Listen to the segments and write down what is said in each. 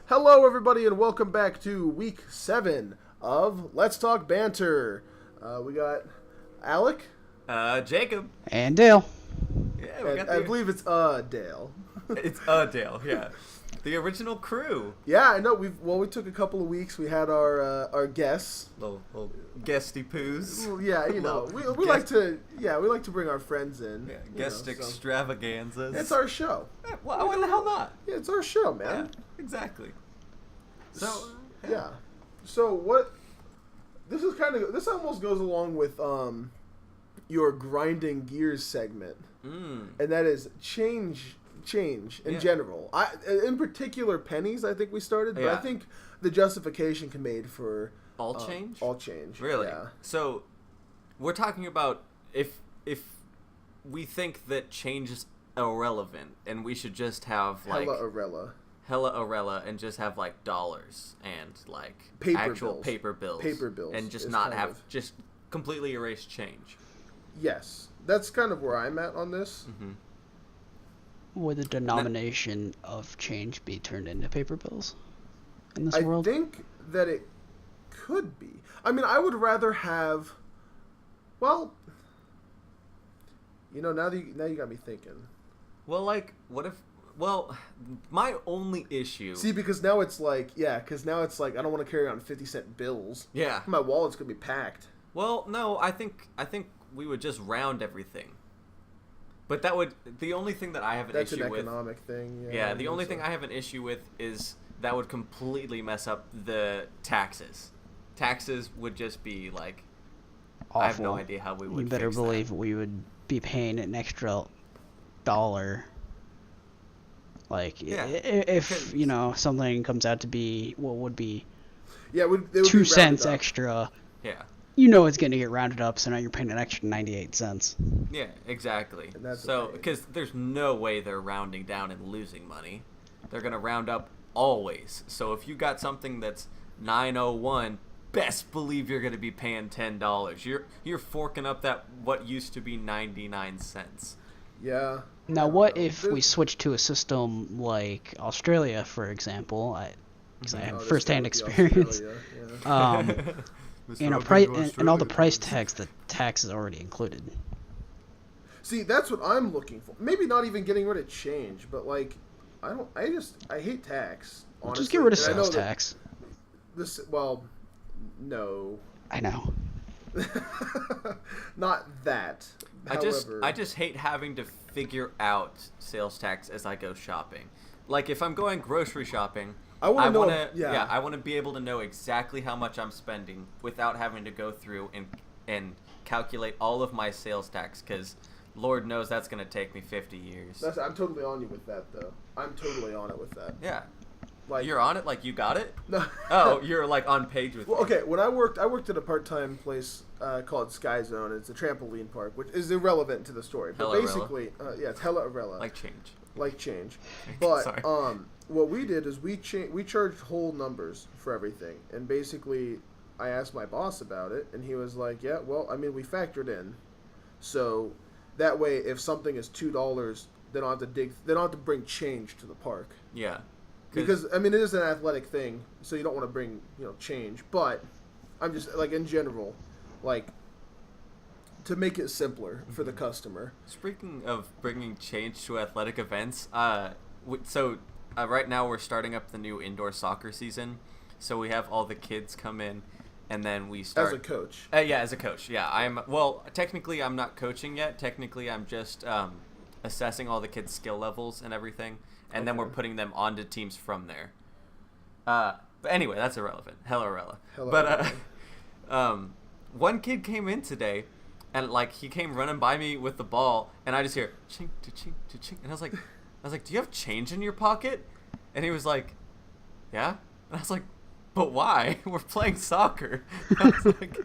Hello, everybody, and welcome back to week 7 of Let's Talk Banter. We got Alec. Jacob. And Dale. Yeah, we got I believe it's Dale. It's Dale, yeah. The original crew. Yeah, I know. We took a couple of weeks. We had our guests. Little guesty poos. Well, yeah, you know, we like to bring our friends in. Yeah, guest extravaganzas. It's our show. Yeah, well, why the hell not? Yeah, it's our show, man. Yeah, exactly. So yeah. So what? This almost goes along with your grinding gears segment, and that is change in general. In particular pennies. I think we started, but I think the justification can be made for all change. All change. Really? Yeah. So we're talking about if we think that change is irrelevant and we should just have like hella irrelevant and just have like dollars and like actual paper bills and just not have just completely erase change. Yes, that's kind of where I'm at on this. Mm-hmm. Would the denomination of change be turned into paper bills in this world? I think that it could be. I mean, I would rather have. Well, you know, now you got me thinking. Well, like, what if? Well, my only issue. See, because now it's like, I don't want to carry on 50-cent bills. Yeah. My wallet's gonna be packed. Well, no, I think we would just round everything. But the only thing that I have an issue with... That's an economic thing. Yeah, the only thing I have an issue with is that would completely mess up the taxes. Taxes would just be, like... Awful. I have no idea how we would You better fix believe that. We would be paying an extra $1. Like, if, you know, something comes out to be what would be it would 2 cents extra... Yeah. You know it's going to get rounded up, so now you're paying an extra 98 cents. Yeah, exactly. So, because there's no way they're rounding down and losing money. They're going to round up always. So if you got something that's 901, best believe you're going to be paying $10. You're forking up that what used to be 99 cents. Yeah. Now, what if we switch to a system like Australia, for example? Because I have first-hand experience. And all the price tags, the tax is already included. See, that's what I'm looking for. Maybe not even getting rid of change, but like, I hate tax. Honestly. Just get rid of sales tax. No. I know. Not that. I just hate having to figure out sales tax as I go shopping. Like if I'm going grocery shopping, I want to be able to know exactly how much I'm spending without having to go through and calculate all of my sales tax, because Lord knows that's going to take me 50 years. I'm totally on you with that, though. I'm totally on it with that. Yeah. Like, you're on it? Like you got it? No. Oh, you're like on page with me. Okay, when I worked at a part-time place called Sky Zone. It's a trampoline park, which is irrelevant to the story. But basically, it's hella irrelevant. Like change. But Sorry. what we did is we charged whole numbers for everything, and basically I asked my boss about it, and he was like, "Yeah, well, I mean, we factored in, so that way if something is $2, they don't have to bring change to the park." Yeah. Because I mean, it is an athletic thing, so you don't want to bring change, but I'm just like in general, like to make it simpler for the customer. Speaking of bringing change to athletic events, right now we're starting up the new indoor soccer season. So we have all the kids come in, and then we start... As a coach. As a coach, yeah. Technically I'm not coaching yet. Technically I'm just assessing all the kids' skill levels and everything, and then we're putting them onto teams from there. But anyway, that's irrelevant. Hella irrelevant. One kid came in today, and like he came running by me with the ball, and I just hear chink to chink to chink, and I was like, "Do you have change in your pocket?" And he was like, "Yeah." And I was like, "But why? We're playing soccer." I was like,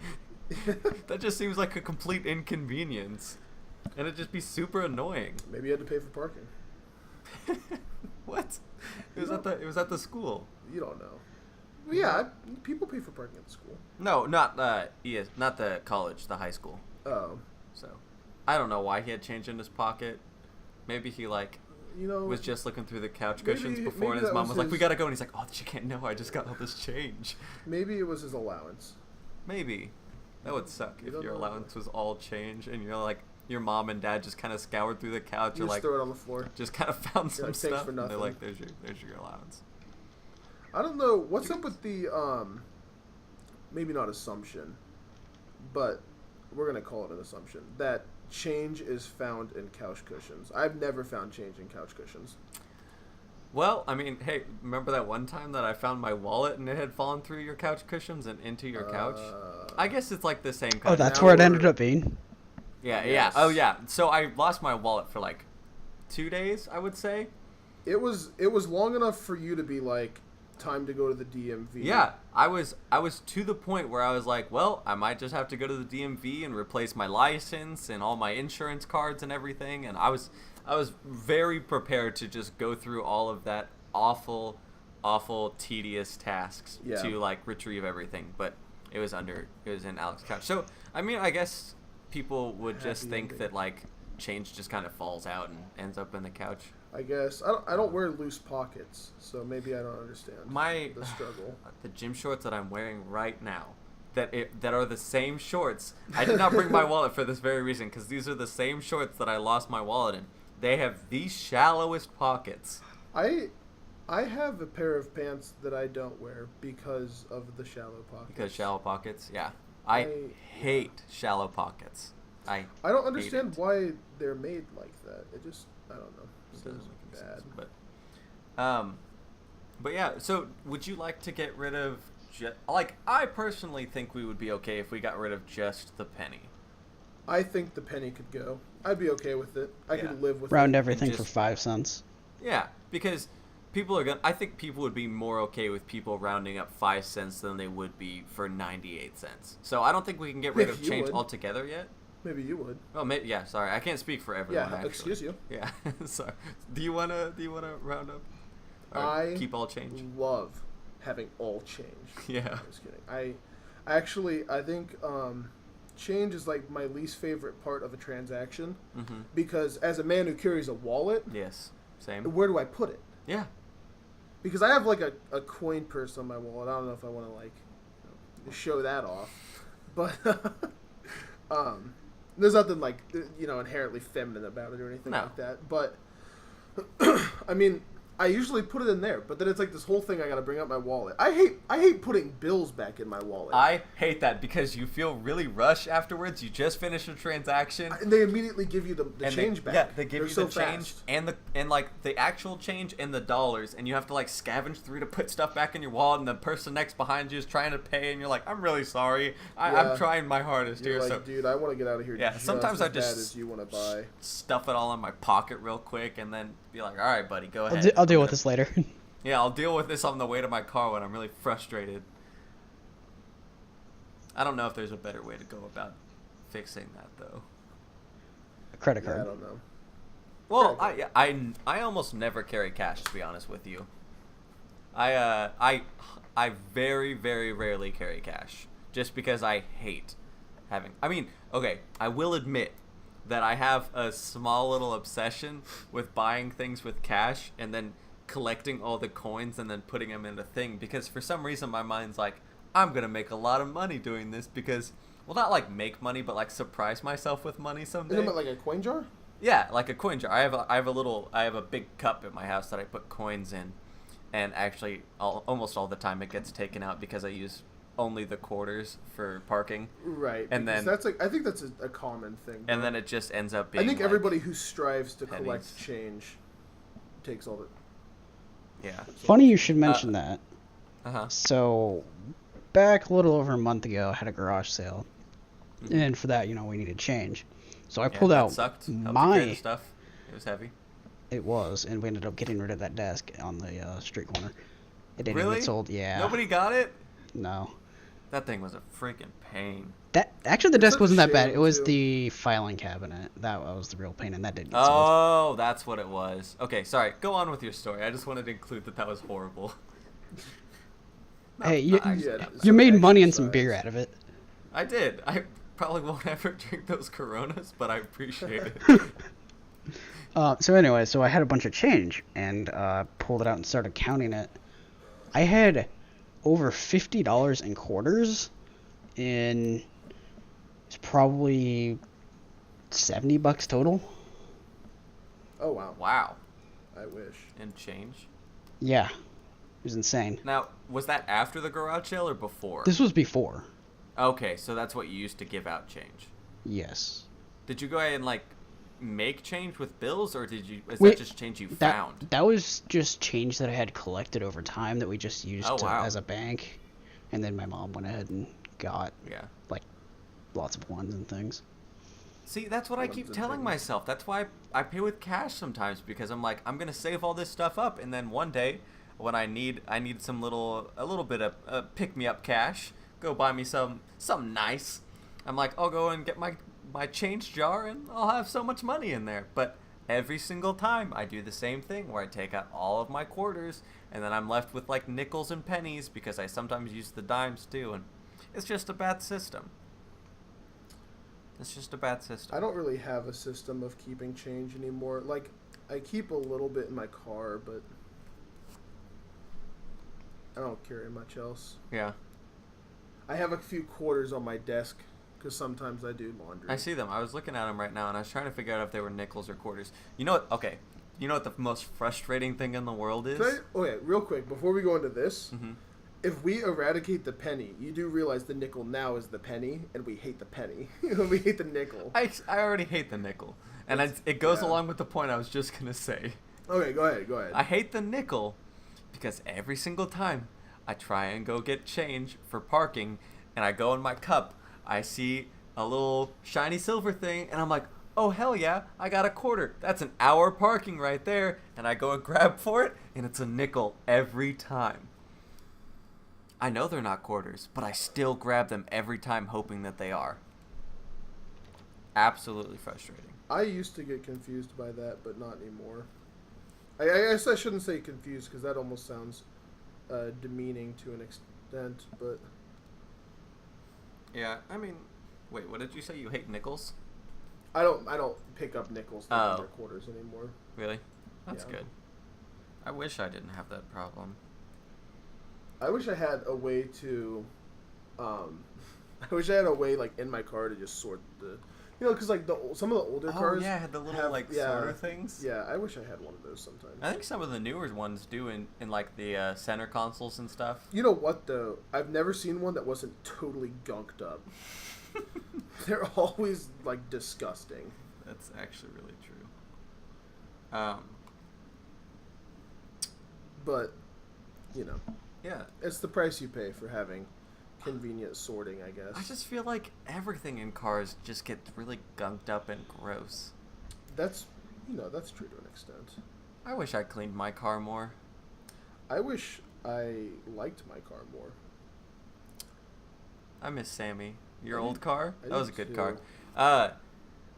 that just seems like a complete inconvenience, and it'd just be super annoying. Maybe you had to pay for parking. What? It was at the school. You don't know. Well, yeah, people pay for parking at the school. No, not the college, the high school. Oh. So, I don't know why he had change in his pocket. Maybe he was just looking through the couch maybe- cushions before, maybe and his that mom was was like, "We his- gotta go," and he's like, "Oh, you can't know. I just got all this change." Maybe it was his allowance. Maybe that would suck You if don't your know. allowance was all change, and you're like, your mom and dad just kind of scoured through the couch, You or just like throw it on the floor. just kind of found some like, "Thanks stuff, for and they're nothing." like, "There's your allowance." I don't know what's up with the maybe not assumption, but we're gonna call it an assumption that change is found in couch cushions. I've never found change in couch cushions. Well, I mean, hey, remember that one time that I found my wallet and it had fallen through your couch cushions and into your couch? I guess it's like the same kind Oh, of that's now where it we're- ended up being. Yeah, Yes. yeah. Oh, yeah. So I lost my wallet for like 2 days, I would say. It was long enough for you to be like, time to go to the DMV. Yeah, I was to the point where I was like, well, I might just have to go to the DMV and replace my license and all my insurance cards and everything. And I was very prepared to just go through all of that awful, tedious tasks Yeah. to like retrieve everything. But it was in Alex's couch. So I mean, I guess people would just Happy think ending. that like change just kind of falls out and ends up in the couch. I guess I don't wear loose pockets, so maybe I don't understand the struggle. The gym shorts that I'm wearing right now, that are the same shorts. I did not bring my wallet for this very reason, because these are the same shorts that I lost my wallet in. They have the shallowest pockets. I have a pair of pants that I don't wear because of the shallow pockets. Because shallow pockets, yeah. I hate shallow pockets. I don't understand it. why they're made like that. It just I don't know. It Seems doesn't make any bad. sense, but yeah. So would you like to get rid of like, I personally think we would be okay if we got rid of just the penny. I think the penny could go. I'd be okay with it. I could live with Round it. everything for just- 5 cents. Yeah, because I think people would be more okay with people rounding up 5 cents than they would be for 98 cents. So I don't think we can get rid Yeah, of you change would. altogether yet. Maybe you would. Oh, maybe, yeah. Sorry, I can't speak for everyone. Yeah, actually. excuse you. Yeah, sorry. Do you wanna round up? Or I keep all change. love having all change. Yeah. I'm just kidding. I think change is like my least favorite part of a transaction Mm-hmm. because as a man who carries a wallet, Yes. Same. where do I put it? Yeah. Because I have like a coin purse on my wallet. I don't know if I want to like show that off, but there's nothing like inherently feminine about it or anything No. like that. But I mean, I usually put it in there, but then it's like this whole thing. I got to bring up my wallet. I hate putting bills back in my wallet. I hate that because you feel really rushed afterwards. You just finished a transaction. And they immediately give you the And change back. Yeah, they give They're you so the change fast. and like the actual change and the dollars, and you have to like scavenge through to put stuff back in your wallet, and the person next behind you is trying to pay, and you're like, I'm really sorry, Yeah. I'm trying my hardest You're here. like, So dude, I want to get out of here. Yeah, just sometimes as I just bad as you want to buy. stuff it all in my pocket real quick, and then be like, all right, buddy, go ahead. I'll deal I'm with gonna- this later. Yeah, I'll deal with this on the way to my car when I'm really frustrated. I don't know if there's a better way to go about fixing that though. A credit Yeah, I card. don't know. Well, I almost never carry cash, to be honest with you. I very, very rarely carry cash, just because I hate having. I mean, okay, I will admit that I have a small little obsession with buying things with cash and then collecting all the coins and then putting them in a thing, because for some reason my mind's like, I'm gonna make a lot of money doing this, because, well, not like make money, but like surprise myself with money someday. Isn't it like a coin jar? Yeah, like a coin jar. I have a big cup at my house that I put coins in, and actually almost all the time it gets taken out because I use only the quarters for parking, Right. And because then- that's like I think that's a common thing. and then it just ends up being. I think like, everybody who strives to pennies. collect change takes all the. Yeah. Funny you should mention that. Uh huh. So, back a little over a month ago, I had a garage sale. And for that, we needed change. So I pulled out Sucked. Helped you carry the my... stuff. It was heavy. It was, and we ended up getting rid of that desk on the street corner. It didn't Really? get sold. Yeah. Nobody got it. No. That thing was a freaking pain. Actually, the It's desk such a wasn't that bad. shame, It was too. the filing cabinet. That was the real pain, and that didn't get sold. Oh, that's what it was. Okay, sorry. Go on with your story. I just wanted to include that was horrible. Hey, not actually, Yeah, that was- you made money and some exercise. beer out of it. I did. I probably won't ever drink those Coronas, but I appreciate it. So anyway, so I had a bunch of change and pulled it out and started counting it. I had over $50 in quarters, and it's probably $70 total. Oh wow. Wow. I wish. And change. Yeah, it was insane. Now, was that after the garage sale or before? This was before. Okay, so that's what you used to give out change. Yes. Did you go ahead and like make change with bills, or is Wait, that just change you found? That was just change that I had collected over time that we just used as a bank, and then my mom went ahead and got like lots of ones and things. See, that's what I keep telling myself. That's why I pay with cash sometimes, because I'm like, I'm gonna save all this stuff up, and then one day when I need a little bit of pick me up cash, go buy me something nice. I'm like, I'll go and get my change jar and I'll have so much money in there. But every single time I do the same thing where I take out all of my quarters and then I'm left with like nickels and pennies, because I sometimes use the dimes too, and it's just a bad system. It's just a bad system. I don't really have a system of keeping change anymore. Like, I keep a little bit in my car, but I don't carry much else. Yeah. I have a few quarters on my desk because sometimes I do laundry. I see them. I was looking at them right now, and I was trying to figure out if they were nickels or quarters. You know what? Okay. You know what the most frustrating thing in the world is? Okay, real quick, before we go into this, if we eradicate the penny, you do realize the nickel now is the penny, and we hate the penny. We hate the nickel. I already hate the nickel. And it goes along with the point I was just going to say. Okay, go ahead. I hate the nickel because every single time I try and go get change for parking, and I go in my cup, I see a little shiny silver thing, and I'm like, oh, hell yeah, I got a quarter. That's an hour parking right there. And I go and grab for it, and it's a nickel every time. I know they're not quarters, but I still grab them every time hoping that they are. Absolutely frustrating. I used to get confused by that, but not anymore. I guess I shouldn't say confused, because that almost sounds demeaning to an extent, but... Yeah, I mean... Wait, what did you say? You hate nickels? I don't pick up nickels thinking they're quarters anymore. Really? That's good. I wish I didn't have that problem. I wish I had a way to... I wish I had a way, like, in my car to just sort the... You know, because, like, some of the older cars... Oh, yeah, had the little, sorter things. Yeah, I wish I had one of those sometimes. I think some of the newer ones do in like, the center consoles and stuff. You know what, though? I've never seen one that wasn't totally gunked up. They're always, like, disgusting. That's actually really true. But, you know. Yeah. It's the price you pay for having convenient sorting, I guess. I just feel like everything in cars just gets really gunked up and gross. That's true to an extent. I wish I cleaned my car more. I wish I liked my car more. I miss Sammy. Your old car? That was a good too. car.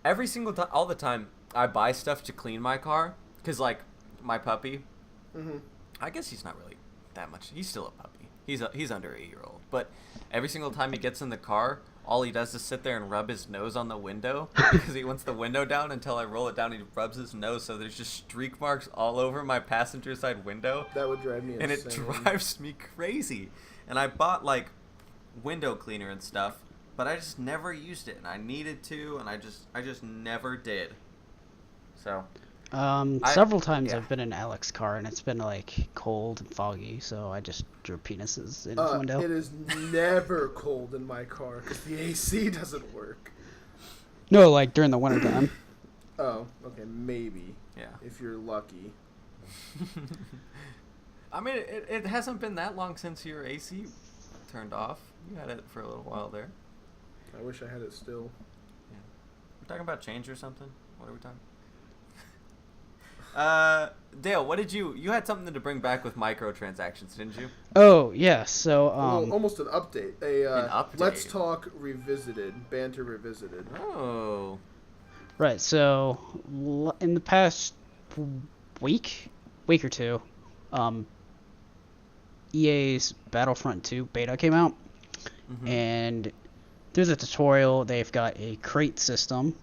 Every single time, all the time, I buy stuff to clean my car. Because, like, my puppy, I guess he's not really that much. He's still a puppy. He's under 8-year-old. But every single time he gets in the car, all he does is sit there and rub his nose on the window because he wants the window down. Until I roll it down, he rubs his nose, so there's just streak marks all over my passenger side window. That would drive me insane. And it drives me crazy. And I bought, like, window cleaner and stuff, but I just never used it, and I needed to, and I just never did. So... several times I've been in Alex's car and it's been like cold and foggy, so I just drew penises in his window. It is never cold in my car because the AC doesn't work. No, like during the winter time. Oh, okay, maybe. Yeah. If you're lucky. I mean, it hasn't been that long since your AC turned off. You had it for a little while there. I wish I had it still. Yeah. We're talking about change or something? What are we talking? Dale, what did you had something to bring back with microtransactions, didn't you? Oh, yeah, so, almost an update. An update? Let's Talk Revisited. Banter Revisited. Oh. Right, so, in the past week or two, EA's Battlefront 2 beta came out, and through the tutorial, they've got a crate system,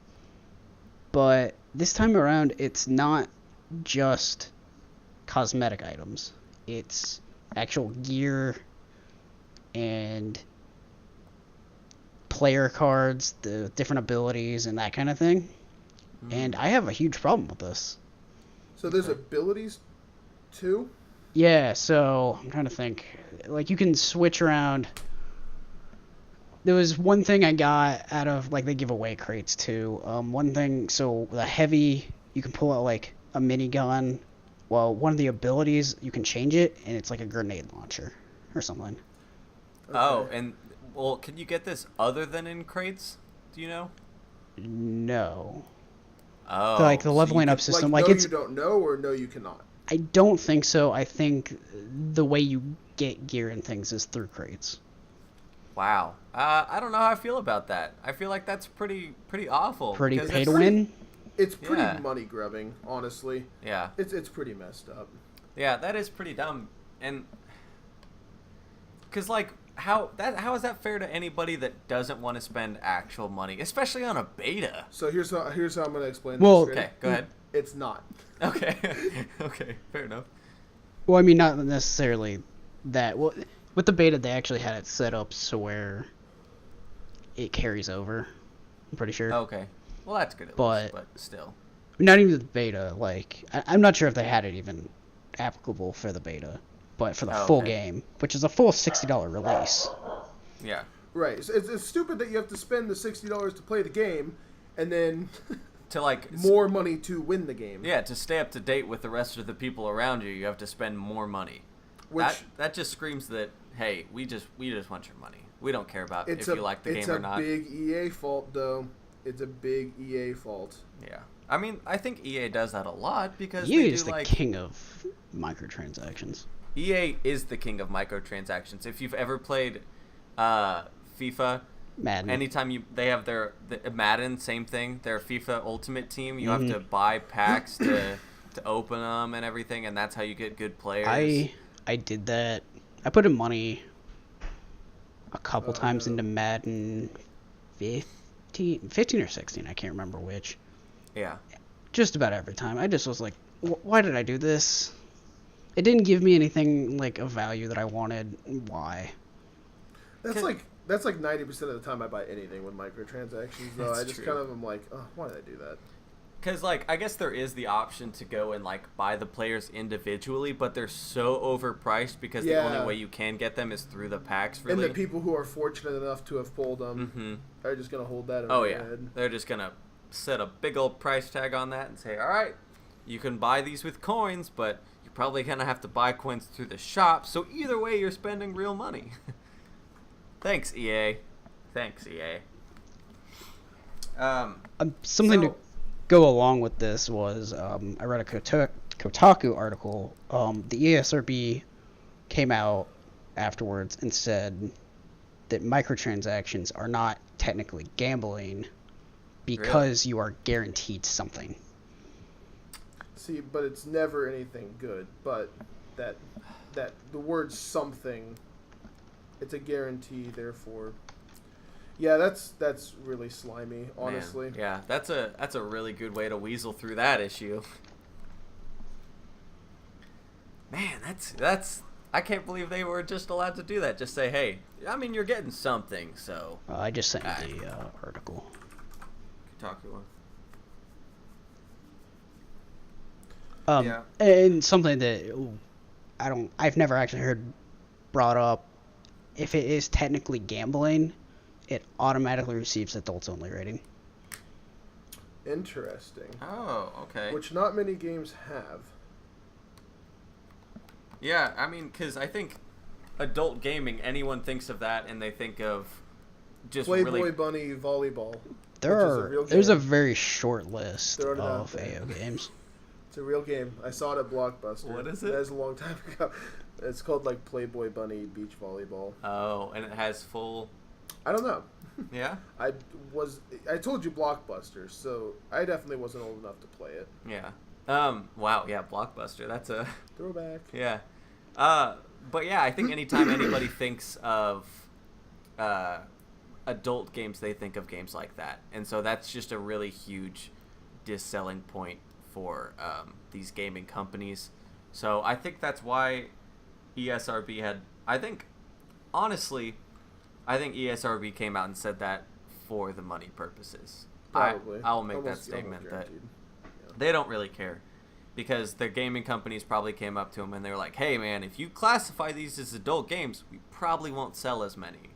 but this time around, it's not just cosmetic items. It's actual gear and player cards, the different abilities, and that kind of thing. And I have a huge problem with this. So there's abilities too? Yeah, so I'm trying to think. Like, you can switch around. There was one thing I got out of, like, they give away crates too. One thing, so the heavy, you can pull out, like, a minigun. Well, one of the abilities, you can change it, and it's like a grenade launcher or something. Okay. Oh, and, well, can you get this other than in crates? Do you know? No. Oh. Like, the leveling up system. Like, you don't know, or no, you cannot? I don't think so. I think the way you get gear and things is through crates. Wow. I don't know how I feel about that. I feel like that's pretty awful. Pretty pay to win? It's pretty money grubbing, honestly. Yeah. It's pretty messed up. Yeah, that is pretty dumb. And because, like, how is that fair to anybody that doesn't want to spend actual money, especially on a beta? So here's how I'm going to explain this. Okay, go ahead. It's not. Okay. Okay, fair enough. Well, I mean, not necessarily that. Well, with the beta, they actually had it set up so where it carries over. I'm pretty sure. Okay. Well, that's good at least, but still. Not even the beta. Like, I'm not sure if they had it even applicable for the beta, but for the full game, which is a full $60 release. Yeah. Right. So it's stupid that you have to spend the $60 to play the game, and then to like more money to win the game. Yeah, to stay up to date with the rest of the people around you, you have to spend more money. That just screams that, hey, we just want your money. We don't care about if you like the game or not. It's a big EA fault, though. It's a big EA fault. Yeah. I mean, I think EA does that a lot because EA they do is the king of microtransactions. EA is the king of microtransactions. If you've ever played FIFA, Madden. Anytime they have the Madden, same thing. Their FIFA Ultimate Team, you have to buy packs to open them and everything, and that's how you get good players. I did that. I put in money a couple times into Madden 15 or 16. I can't remember which. Yeah. Just about every time. I just was like, why did I do this? It didn't give me anything like of value that I wanted. Why? That's like 90% of the time I buy anything with microtransactions, though. I just kind of am like, oh, why did I do that? Because, like, I guess there is the option to go and, like, buy the players individually, but they're so overpriced because the only way you can get them is through the packs, really. And the people who are fortunate enough to have pulled them are just going to hold that over their head. They're just going to set a big old price tag on that and say, all right, you can buy these with coins, but you're probably going to have to buy coins through the shop, so either way, you're spending real money. Thanks, EA. Something to go along with this was I read a Kotaku article. The ESRB came out afterwards and said that microtransactions are not technically gambling because you are guaranteed something. See, but it's never anything good. But that the word something, it's a guarantee. Therefore, yeah, that's really slimy, honestly. Man, yeah, that's a really good way to weasel through that issue. Man, that's I can't believe they were just allowed to do that. Just say, hey, I mean, you're getting something, so. I just sent you the article. Kotaku one. Yeah. And something that I've never actually heard brought up. If it is technically gambling, it automatically receives adults only rating. Interesting. Oh, okay. Which not many games have. Yeah, I mean, because I think adult gaming, anyone thinks of that and they think of just Playboy Bunny volleyball. There's a very short list of AO games. It's a real game. I saw it at Blockbuster. What is it? That was a long time ago. It's called like Playboy Bunny Beach Volleyball. Oh, and it has full. I don't know. Yeah. I told you Blockbuster, so I definitely wasn't old enough to play it. Yeah. Wow. Yeah. Blockbuster. That's a throwback. Yeah. But yeah, I think anytime anybody thinks of adult games, they think of games like that, and so that's just a really huge selling point for these gaming companies. So I think that's why ESRB had. Honestly, I think ESRB came out and said that for the money purposes. Probably. I'll make that statement that they don't really care, because the gaming companies probably came up to them and they were like, "Hey, man, if you classify these as adult games, we probably won't sell as many."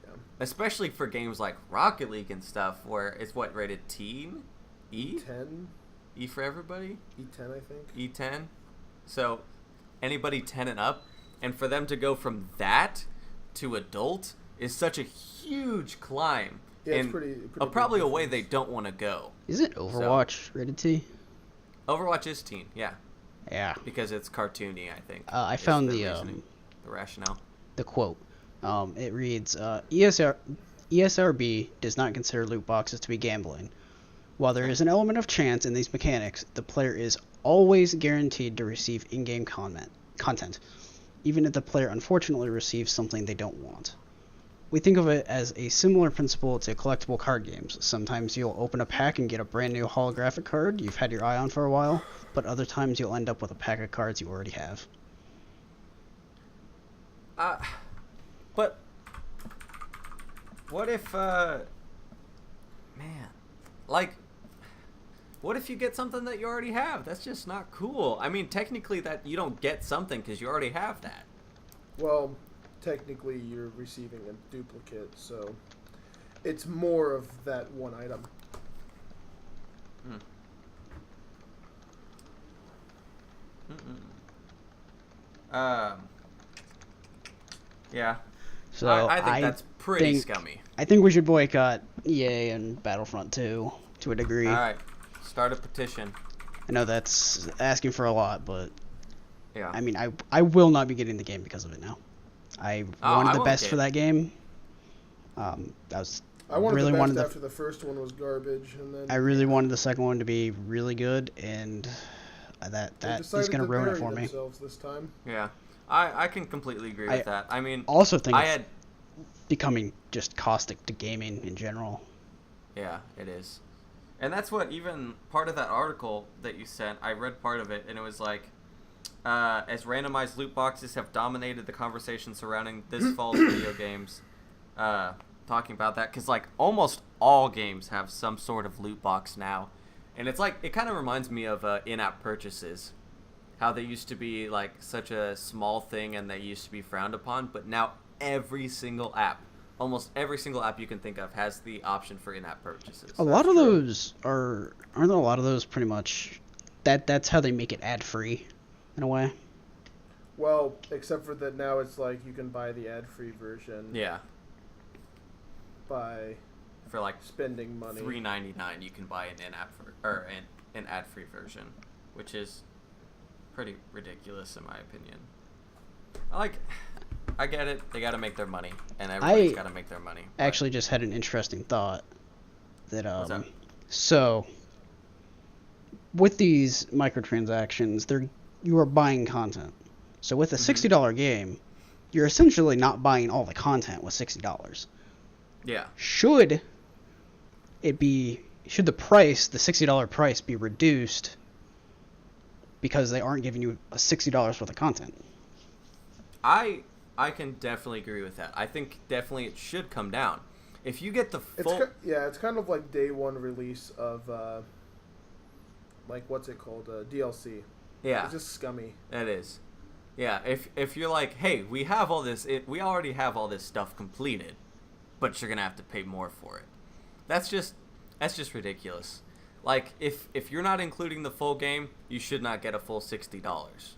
Yeah. Especially for games like Rocket League and stuff, where it's rated teen, E10, E for everybody, E10, I think. E10. So anybody 10 and up, and for them to go from that to adult is such a huge climb. Yeah, it's pretty probably a way they don't want to go. Isn't Overwatch rated T? Overwatch is teen, yeah. Yeah. Because it's cartoony, I think. I found the rationale. The quote. It reads, ESRB does not consider loot boxes to be gambling. While there is an element of chance in these mechanics, the player is always guaranteed to receive in-game content, even if the player unfortunately receives something they don't want. We think of it as a similar principle to collectible card games. Sometimes you'll open a pack and get a brand new holographic card you've had your eye on for a while, but other times you'll end up with a pack of cards you already have. But what if, what if you get something that you already have? That's just not cool. I mean, technically that you don't get something because you already have that. Well, technically you're receiving a duplicate, so it's more of that one item. Yeah. So I think that's pretty scummy. I think we should boycott EA and Battlefront 2 to a degree. All right. Start a petition. I know that's asking for a lot, but yeah. I mean, I will not be getting the game because of it now. I wanted the best for that game. I wanted the best after the first one was garbage, and then I really wanted the second one to be really good, and that is going to ruin it for me. This time. Yeah, I can completely agree with that. I mean, also think it's becoming just caustic to gaming in general. Yeah, it is. And that's what even part of that article that you sent, I read part of it, and it was like, as randomized loot boxes have dominated the conversation surrounding this fall's video games, talking about that, because like almost all games have some sort of loot box now. And it's like, it kind of reminds me of in-app purchases, how they used to be like such a small thing and they used to be frowned upon, but now almost every single app you can think of has the option for in-app purchases. A lot of those aren't a lot of those pretty much that's how they make it ad-free in a way. Well, except for that now it's like you can buy the ad-free version. Yeah. For like spending money. $3.99 you can buy an in-app an ad-free version, which is pretty ridiculous in my opinion. I get it. They got to make their money, and everybody's got to make their money. I actually just had an interesting thought that What's that? So with these microtransactions, you are buying content. So with a $60 game, you're essentially not buying all the content with $60. Yeah. Should the $60 price be reduced because they aren't giving you a $60 worth of content? I can definitely agree with that. I think definitely it should come down. If you get the full... It's kind of like day one release of, what's it called? DLC. Yeah. It's just scummy. It is. Yeah, if you're like, hey, we have all this... we already have all this stuff completed, but you're going to have to pay more for it. That's just ridiculous. Like, if you're not including the full game, you should not get a full $60.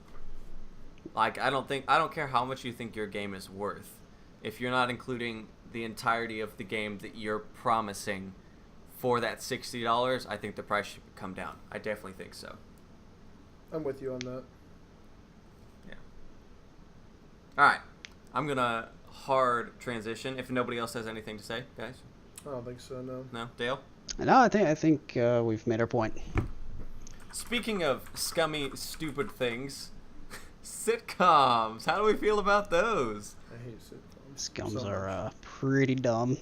Like, I don't care how much you think your game is worth. If you're not including the entirety of the game that you're promising for that $60, I think the price should come down. I definitely think so. I'm with you on that. Yeah. All right. I'm going to hard transition if nobody else has anything to say, guys. I don't think so, no. No? Dale? No, I think we've made our point. Speaking of scummy, stupid things... Sitcoms. How do we feel about those? I hate sitcoms. Scums are pretty dumb.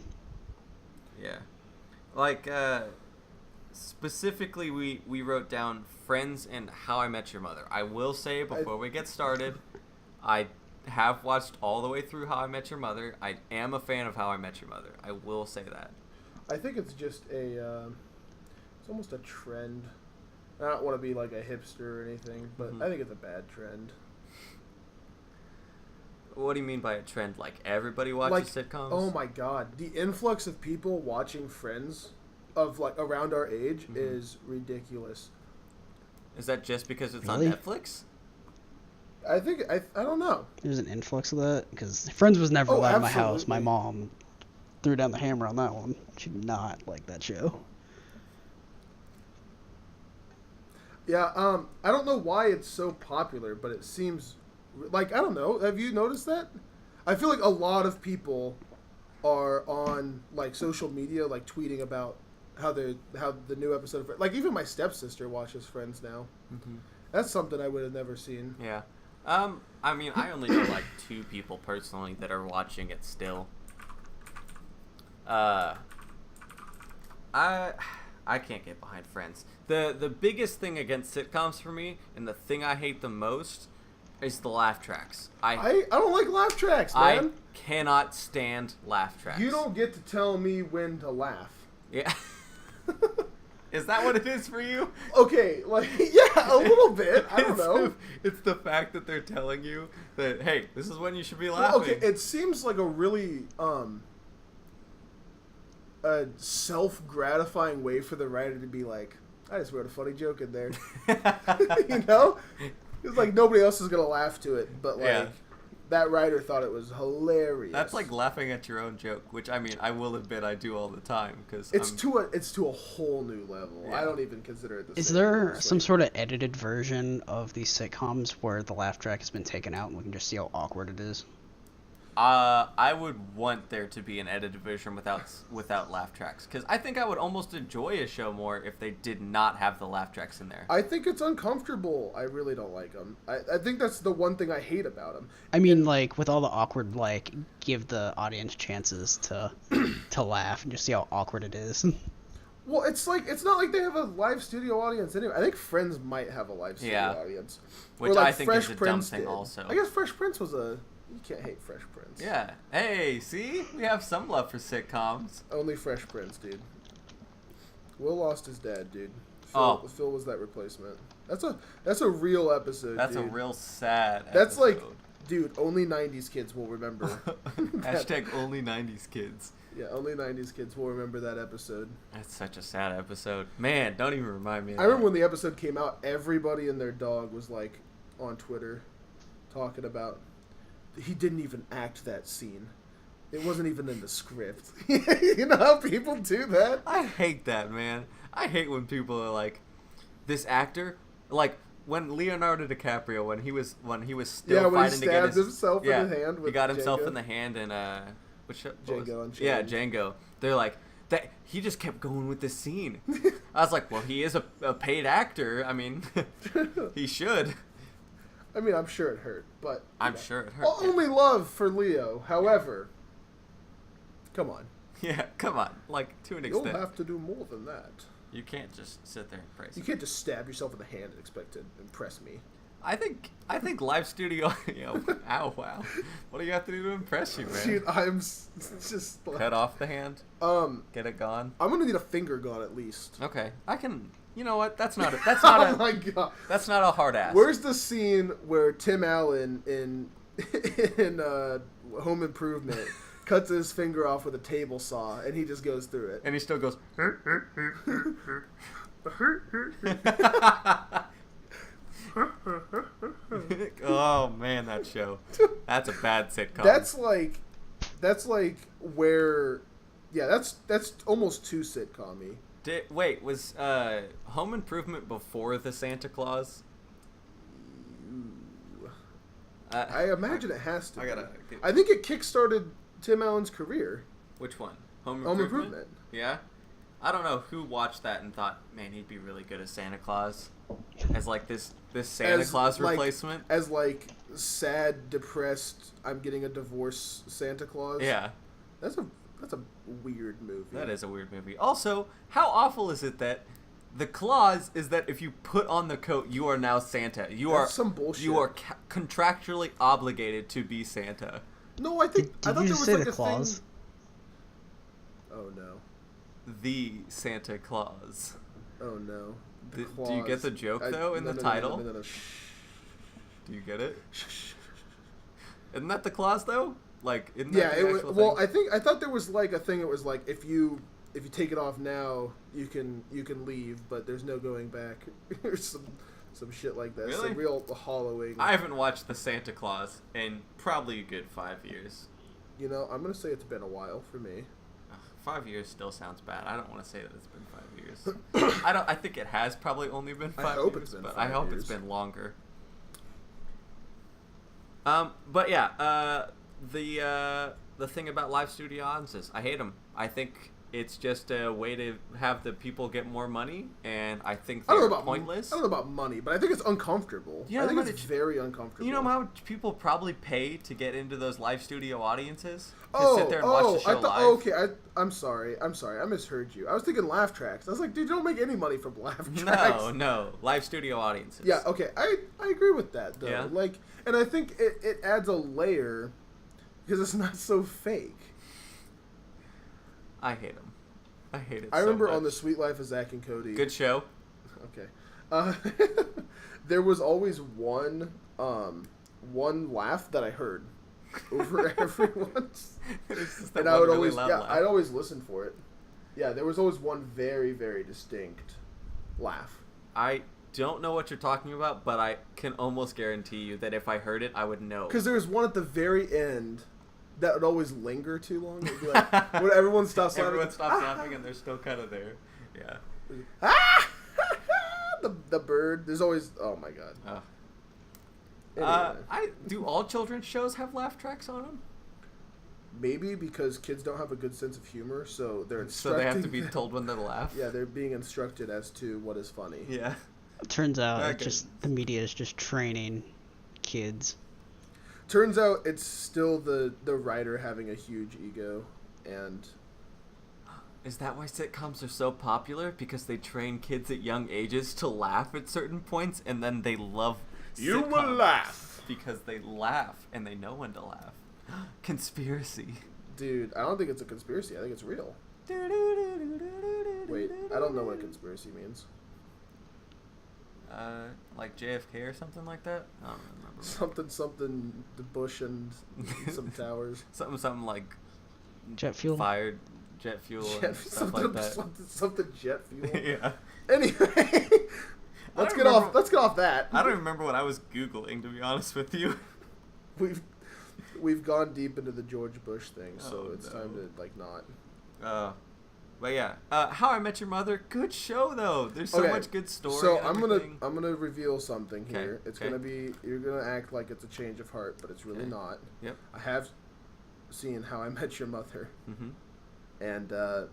Yeah. Like, specifically, we wrote down Friends and How I Met Your Mother. I will say before we get started, I have watched all the way through How I Met Your Mother. I am a fan of How I Met Your Mother. I will say that. I think it's just it's almost a trend. I don't want to be like a hipster or anything, but I think it's a bad trend. What do you mean by a trend? Like everybody watches sitcoms? Oh my god, the influx of people watching Friends of like around our age is ridiculous. Is that just because it's Really? on Netflix? I think I don't know. There's an influx of that because Friends was never allowed in my house. Absolutely. My mom threw down the hammer on that one. She did not like that show. Yeah, I don't know why it's so popular, but it seems like, I don't know. Have you noticed that? I feel like a lot of people are on like social media, like tweeting about how the new episode of, like, even my stepsister watches Friends now. That's something I would have never seen. Yeah. I mean, I only know like 2 people personally that are watching it still. I can't get behind Friends. The biggest thing against sitcoms for me, and the thing I hate the most, is the laugh tracks. I don't like laugh tracks, man. I cannot stand laugh tracks. You don't get to tell me when to laugh. Yeah. Is that what it is for you? Okay, like, yeah, a little bit. I don't know. It's the fact that they're telling you that, hey, this is when you should be laughing. Well, okay, it seems like a really a self-gratifying way for the writer to be like, I just wrote a funny joke in there. You know? It's like nobody else is going to laugh to it, but like that writer thought it was hilarious. That's like laughing at your own joke, which, I mean, I will admit I do all the time. Cause it's to a whole new level. Yeah. I don't even consider it the same. Is there some sort of edited version of these sitcoms where the laugh track has been taken out and we can just see how awkward it is? I would want there to be an edited version without laugh tracks, because I think I would almost enjoy a show more if they did not have the laugh tracks in there. I think it's uncomfortable. I really don't like them. I think that's the one thing I hate about them. I mean, like, with all the awkward, like, give the audience chances to laugh and just see how awkward it is. Well, it's like, it's not like they have a live studio audience anyway. I think Friends might have a live studio audience. Which like I think is a dumb thing also. I guess Fresh Prince was a... You can't hate Fresh Prince. Yeah. Hey, see? We have some love for sitcoms. Only Fresh Prince, dude. Will lost his dad, dude. Phil was that replacement. That's a real episode, That's dude. a real sad episode. That's like, dude, only 90s kids will remember. Hashtag only 90s kids. Yeah, only 90s kids will remember that episode. That's such a sad episode. Man, don't even remind me of I remember when the episode came out, everybody and their dog was like on Twitter talking about... He didn't even act that scene. It wasn't even in the script. You know how people do that? I hate that, man. I hate when people are like, this actor, like when Leonardo DiCaprio, when he was still fighting to get himself in the hand. With he got himself Django. in the hand in which show? Django Unchained. Yeah, Django. They're like that. He just kept going with this scene. I was like, well, he is a paid actor. I mean, he should. I mean, I'm sure it hurt, but... I'm sure it hurt. Only love for Leo. However, come on. Yeah, come on. Like, to an extent. You'll have to do more than that. You can't just sit there and praise You him. can't just stab yourself in the hand and expect to impress me. I think live studio... Ow, wow. What do you have to do to impress you, man? Dude, I'm just... Cut off the hand? Get it gone? I'm going to need a finger gun at least. Okay. I can... You know what? That's not Oh my god. That's not a hard ass. Where's the scene where Tim Allen in Home Improvement cuts his finger off with a table saw and he just goes through it? And he still goes... Oh man, that show. That's a bad sitcom. That's like where... Yeah, that's almost too sitcom-y. Wait, was Home Improvement before the Santa Claus? I imagine it has to. I I think it kickstarted Tim Allen's career. Which one? Home Home Improvement? Improvement. Yeah? I don't know who watched that and thought, man, he'd be really good as Santa Claus. As like this Santa Claus replacement. As like sad, depressed, I'm getting a divorce Santa Claus. Yeah. That's a That's a weird movie. That is a weird movie. Also, how awful is it that the clause is that if you put on the coat, you are now Santa. That's some bullshit. You are contractually obligated to be Santa. No, I think I thought there was like a clause? thing. Oh no. The Santa Claus. Oh no. Do you get the joke though in the title? No. Do you get it? Isn't that the clause though? Like, isn't yeah, that the actual thing? well, I thought there was like a thing. It was like if you take it off now, you can leave, but there's no going back, or some shit like that. Really? Some real hollowing. I haven't watched the Santa Claus in probably a good 5 years. You know, I'm gonna say it's been a while for me. 5 years still sounds bad. I don't want to say that it's been 5 years. I think it has probably only been 5 years. I hope it's been but 5 I hope years. it's been longer. But yeah, the thing about live studio audiences, I hate them. I think it's just a way to have the people get more money, and I think they're pointless. I don't know about money, but I think it's uncomfortable. I think it's very uncomfortable. You know how much people probably pay to get into those live studio audiences? Sit there and watch the show live? Okay, I'm sorry. I misheard you. I was thinking laugh tracks. I was like, dude, you don't make any money from laugh tracks. No. Live studio audiences. Yeah, okay. I agree with that, though. Yeah? Like, and I think it adds a layer because it's not so fake. I hate them. I hate it I remember so much. on The Sweet Life of Zack and Cody. Good show. Okay. There was always one laugh that I heard over everyone's. And I would always, I'd always listen for it. Yeah, there was always one very, very distinct laugh. I don't know what you're talking about, but I can almost guarantee you that if I heard it, I would know. Because there was one at the very end that would always linger too long. It'd be like, when everyone stops laughing. Everyone stops laughing and they're still kind of there. Yeah. The bird. There's always. Oh my god. Anyway. Do all children's shows have laugh tracks on them? Maybe because kids don't have a good sense of humor, so they're instructing. So they have to be told when to laugh. Yeah, they're being instructed as to what is funny. Yeah. It turns out the media is just training kids. Turns out it's still the writer having a huge ego, and is that why sitcoms are so popular? Because they train kids at young ages to laugh at certain points, and then they love you will laugh because they laugh and they know when to laugh. Conspiracy. Dude, I don't think it's a conspiracy. I think it's real. Wait, I don't know what a conspiracy means. Like JFK or something like that? I don't remember. Something, the Bush and some towers. Something like jet fuel. Fired jet fuel and stuff like that. Something jet fuel. Yeah. Anyway, let's get off that. I don't remember what I was Googling, to be honest with you. We've gone deep into the George Bush thing, so it's time to not. But yeah, How I Met Your Mother, good show though. There's so much good story. So I'm gonna reveal something here. Okay. It's gonna be, you're gonna act like it's a change of heart, but it's really not. Yep. I have seen How I Met Your Mother, and I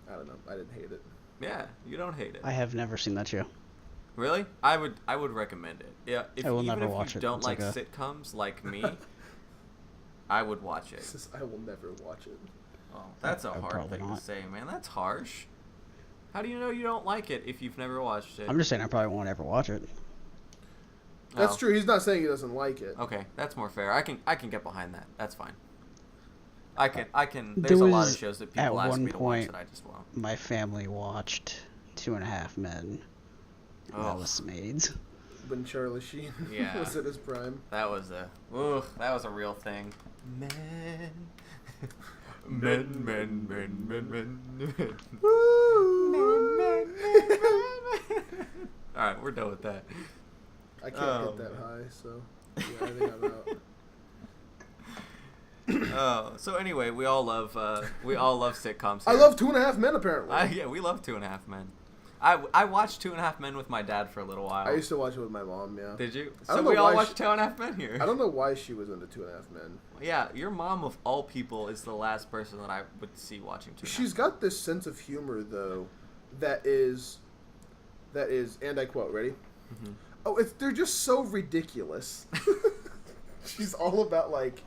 don't know. I didn't hate it. Yeah, you don't hate it. I have never seen that show. Really? I would recommend it. Yeah. I will never watch it. If you don't like sitcoms like me, I would watch it. I will never watch it. Oh, that's a hard thing to say, man. That's harsh. How do you know you don't like it if you've never watched it? I'm just saying I probably won't ever watch it. That's true. He's not saying he doesn't like it. Okay, that's more fair. I can get behind that. That's fine. I can. There's a lot of shows that people ask me to watch that I just won't. My family watched 2.5 Men. That was Maids. When Charlie Sheen was at his prime. That was a real thing. Men. Men. Woo! Men. All right, we're done with that. I can't get that high, so yeah, I think I'm out. So anyway, we all love sitcoms here. I love 2.5 Men apparently. Yeah, we love 2.5 Men. I watched 2.5 Men with my dad for a little while. I used to watch it with my mom, yeah. Did you? So we all watched 2.5 Men here. I don't know why she was into 2.5 Men. Yeah, your mom of all people is the last person that I would see watching 2.5 Men. She's got this sense of humor though, that is, and I quote, ready? Mm-hmm. Oh, they're just so ridiculous. She's all about like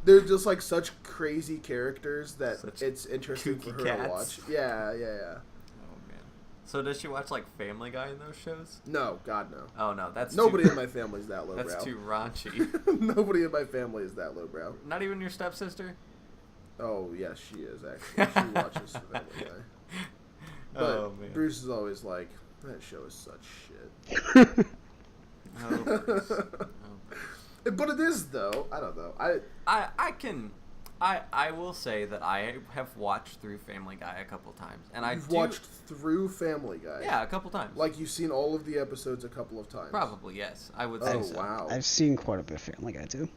they're just like such crazy characters that Such it's interesting for kooky her cats. to watch. Yeah. Oh man. So does she watch like Family Guy in those shows? No, God no. Oh no, that's Nobody too, in my family is that lowbrow. that's too raunchy. Nobody in my family is that lowbrow. Not even your stepsister? Oh yes, she is actually. She watches Family Guy. But Oh man. Bruce is always like, that show is such shit. Oh, Bruce. But it is though. I don't know. I will say that I have watched through Family Guy a couple times, and You've watched through Family Guy. Yeah, a couple times. Like you've seen all of the episodes a couple of times. Probably yes, I would say Oh so. wow. I've seen quite a bit of Family Guy too.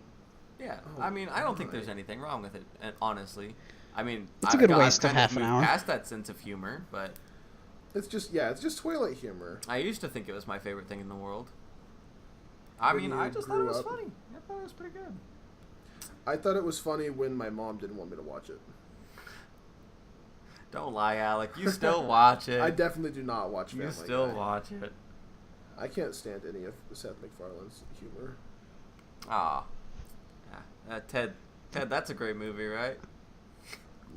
Yeah, Oh, I mean, I don't think my. there's anything wrong with it, and honestly. I mean, It's a good waste of I've kind half an moved hour. past that sense of humor, but It's just Twilight humor. I used to think it was my favorite thing in the world. I When mean, you I just thought it grew was up. funny. I thought it was pretty good. I thought it was funny when my mom didn't want me to watch it. Don't lie, Alec. You still watch it. I definitely do not watch Family You still Guy. watch it. I can't stand any of Seth MacFarlane's humor. Ah. Yeah. Ted, that's a great movie, right?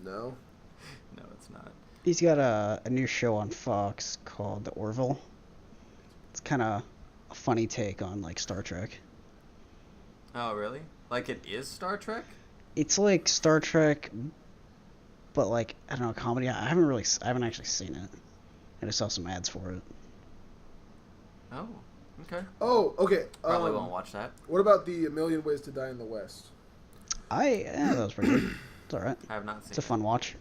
No. No, it's not. He's got a new show on Fox called The Orville. It's kind of a funny take on like Star Trek. Oh, really? Like it is Star Trek? It's like Star Trek, but like I don't know, comedy. I haven't actually seen it. I just saw some ads for it. Oh, okay. Oh, okay. Probably won't watch that. What about the A Million Ways to Die in the West? That was pretty good. It's alright. I have not seen It's a fun watch.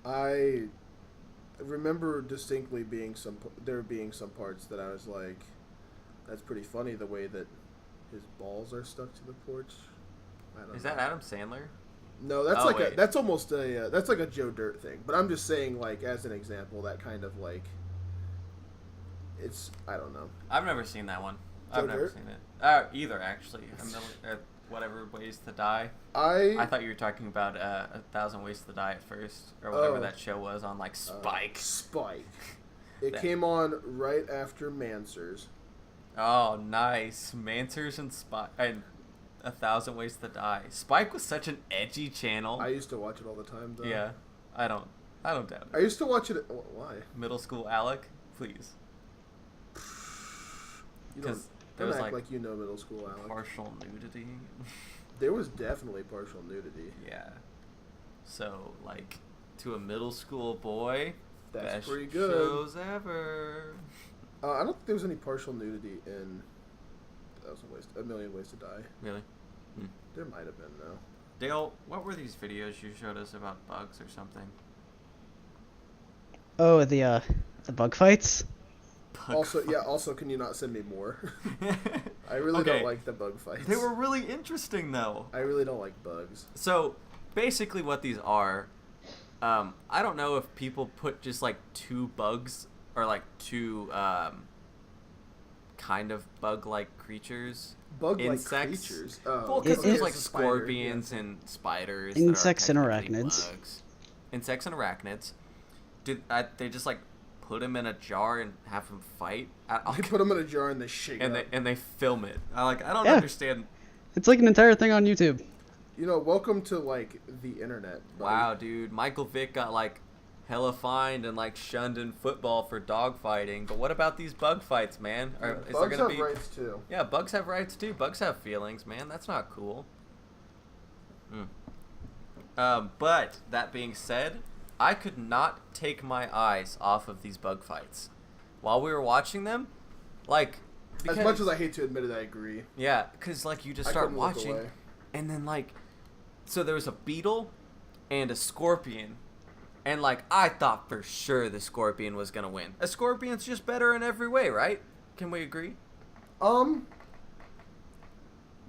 I remember distinctly there being some parts that I was like, that's pretty funny the way that his balls are stuck to the porch. I don't Is know. that Adam Sandler? No, that's Oh, like wait. that's almost that's like a Joe Dirt thing. But I'm just saying, like, as an example, that kind of like, it's, I don't know. I've never seen that one. Joe I've never Dirt? seen it. Either actually. Whatever Ways to Die. I I thought you were talking about 1,000 Ways to Die at first, or whatever Oh. that show was on like Spike. Spike. It That- came on right after Mansers. Oh, nice. Mansers and Spike and 1,000 Ways to Die. Spike was such an edgy channel. I used to watch it all the time, though. Yeah, I don't doubt it. I used to watch it. Why? Middle school Alec, please. You don't, 'Cause there don't was act like, like you know middle school, Alex. partial nudity. There was definitely partial nudity. Yeah. So like, to a middle school boy, That's best pretty good. shows ever. I don't think there was any partial nudity in A Million Ways to Die. Really? There might have been, though. Dale, what were these videos you showed us about bugs or something? Oh, the bug fights. Also, can you not send me more? I really Okay. don't like the bug fights. They were really interesting though. I really don't like bugs. So basically what these are, I don't know if people put just like two bugs or like two kind of bug-like creatures. Bug-like Insects. creatures. Well, Oh, because okay. there's like Spider, scorpions and spiders. Insects that and are technically arachnids. bugs. Insects and arachnids. They just like put them in a jar and have them fight? They put them in a jar and they shake and it. they film it. I don't Yeah. understand. It's like an entire thing on YouTube. You know, welcome to like the internet. buddy. Wow, dude, Michael Vick got like hella fined and like shunned in football for dog fighting. But what about these bug fights, man? Is there Bugs gonna have be? rights too. Yeah, bugs have rights too. Bugs have feelings, man. That's not cool. But that being said, I could not take my eyes off of these bug fights while we were watching them. Like, As much as I hate to admit it, I agree. yeah, because like you just I start couldn't look watching, away. and then like, so there was a beetle and a scorpion, and like I thought for sure the scorpion was gonna win. A scorpion's just better in every way, right? Can we agree?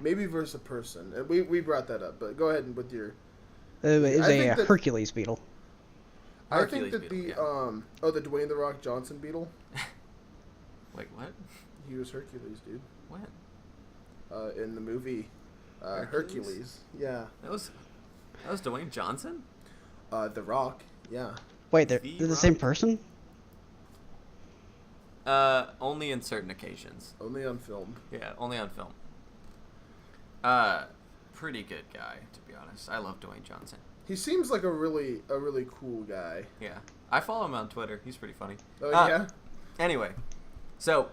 Maybe versus a person. We brought that up, but go ahead and with your. It was I think a that- Hercules beetle. I think Hercules that beetle, the Dwayne the Rock Johnson beetle. Wait, what? He was Hercules, dude. When? In the movie, Hercules? Hercules. Yeah. That was Dwayne Johnson? The Rock. Yeah. Wait, they're The the same Rock? person? Only in certain occasions. Only on film. Yeah, only on film. pretty good guy, to be honest. I love Dwayne Johnson. He seems like a really cool guy. Yeah. I follow him on Twitter. He's pretty funny. Oh, yeah? Anyway, so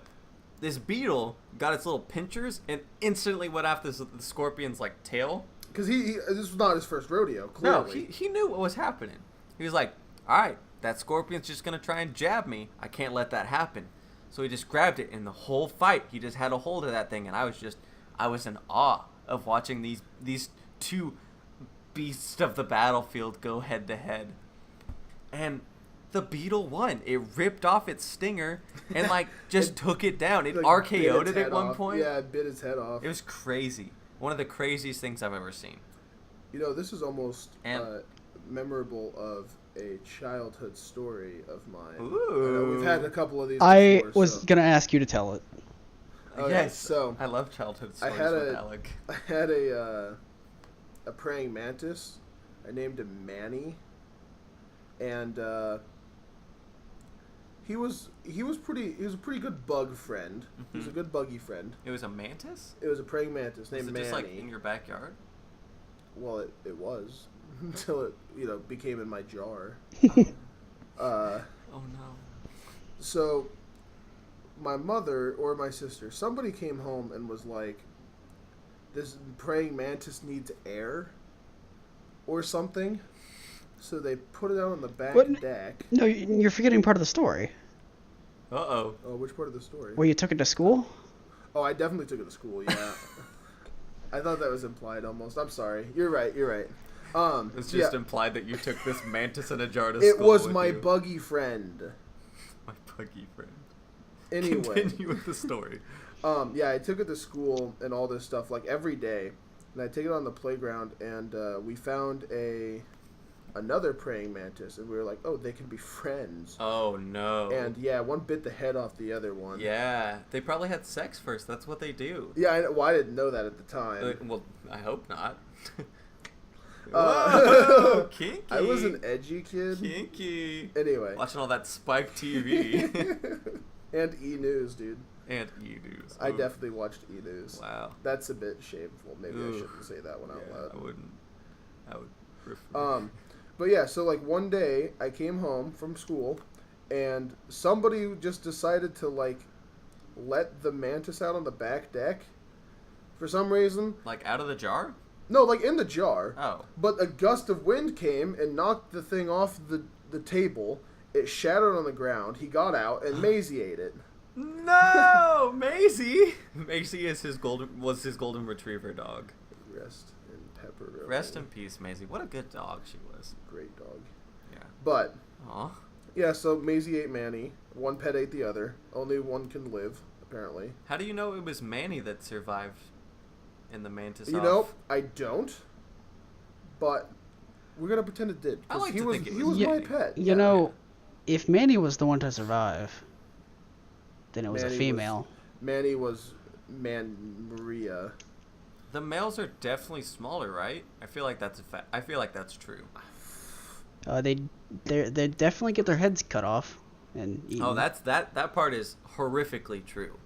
this beetle got its little pinchers and instantly went after the scorpion's, like, tail. Because this was not his first rodeo, clearly. No, he knew what was happening. He was like, all right, that scorpion's just going to try and jab me. I can't let that happen. So he just grabbed it, and the whole fight, he just had a hold of that thing, and I was in awe of watching these two beasts of the battlefield go head to head. And the beetle won. It ripped off its stinger and like just took it down. It like, RKO'd it at one point. Yeah, it bit its head off. It was crazy. One of the craziest things I've ever seen. You know, this is almost memorable of a childhood story of mine. Ooh. We've had a couple of these I before, was going to ask you to tell it. Okay, yes, so I love childhood stories with Alec. I had a praying mantis. I named him Manny, and he was a pretty good bug friend. Mm-hmm. He was a good buggy friend. It was a mantis? It was a praying mantis named Manny. Was it just like in your backyard? Well, it was until it became in my jar. Oh no. So my mother or my sister, somebody came home and was like, this praying mantis needs air or something. So they put it out on the back deck. No, you're forgetting part of the story. Uh-oh. Oh, which part of the story? Where you took it to school? Oh, I definitely took it to school, yeah. I thought that was implied almost. I'm sorry. You're right. It's just implied that you took this mantis in a jar to school. It was my buggy friend. My buggy friend. Anyway. Continue with the story. Yeah, I took it to school and all this stuff, like, every day. And I take it on the playground, and we found another praying mantis, and we were like, oh, they can be friends. Oh, no. And, yeah, one bit the head off the other one. Yeah, they probably had sex first. That's what they do. Yeah, I didn't know that at the time. Well, I hope not. Whoa, kinky. I was an edgy kid. Kinky. Anyway. Watching all that Spike TV. And E-News, dude. And E-News. I definitely watched E-News. Wow. That's a bit shameful. Maybe I shouldn't say that one out loud. I would prefer. But yeah, so like one day I came home from school and somebody just decided to like let the mantis out on the back deck for some reason. Like out of the jar? No, like in the jar. Oh. But a gust of wind came and knocked the thing off the table. It shattered on the ground. He got out and Maisie ate it. No, Maisie. Maisie was his golden retriever dog. Rest in pepperoni. Rest in peace, Maisie. What a good dog she was. Great dog. Yeah. But. Aw. Yeah, so Maisie ate Manny. One pet ate the other. Only one can live, apparently. How do you know it was Manny that survived in the mantis? You know, I don't. But we're gonna pretend it did. I like he to was think it he was was my Manny. pet. You know, if Manny was the one to survive, then it was a female. Manny was Maria. The males are definitely smaller, right? I feel like that's a fact. I feel like that's true. They definitely get their heads cut off and eaten. Oh, that part is horrifically true.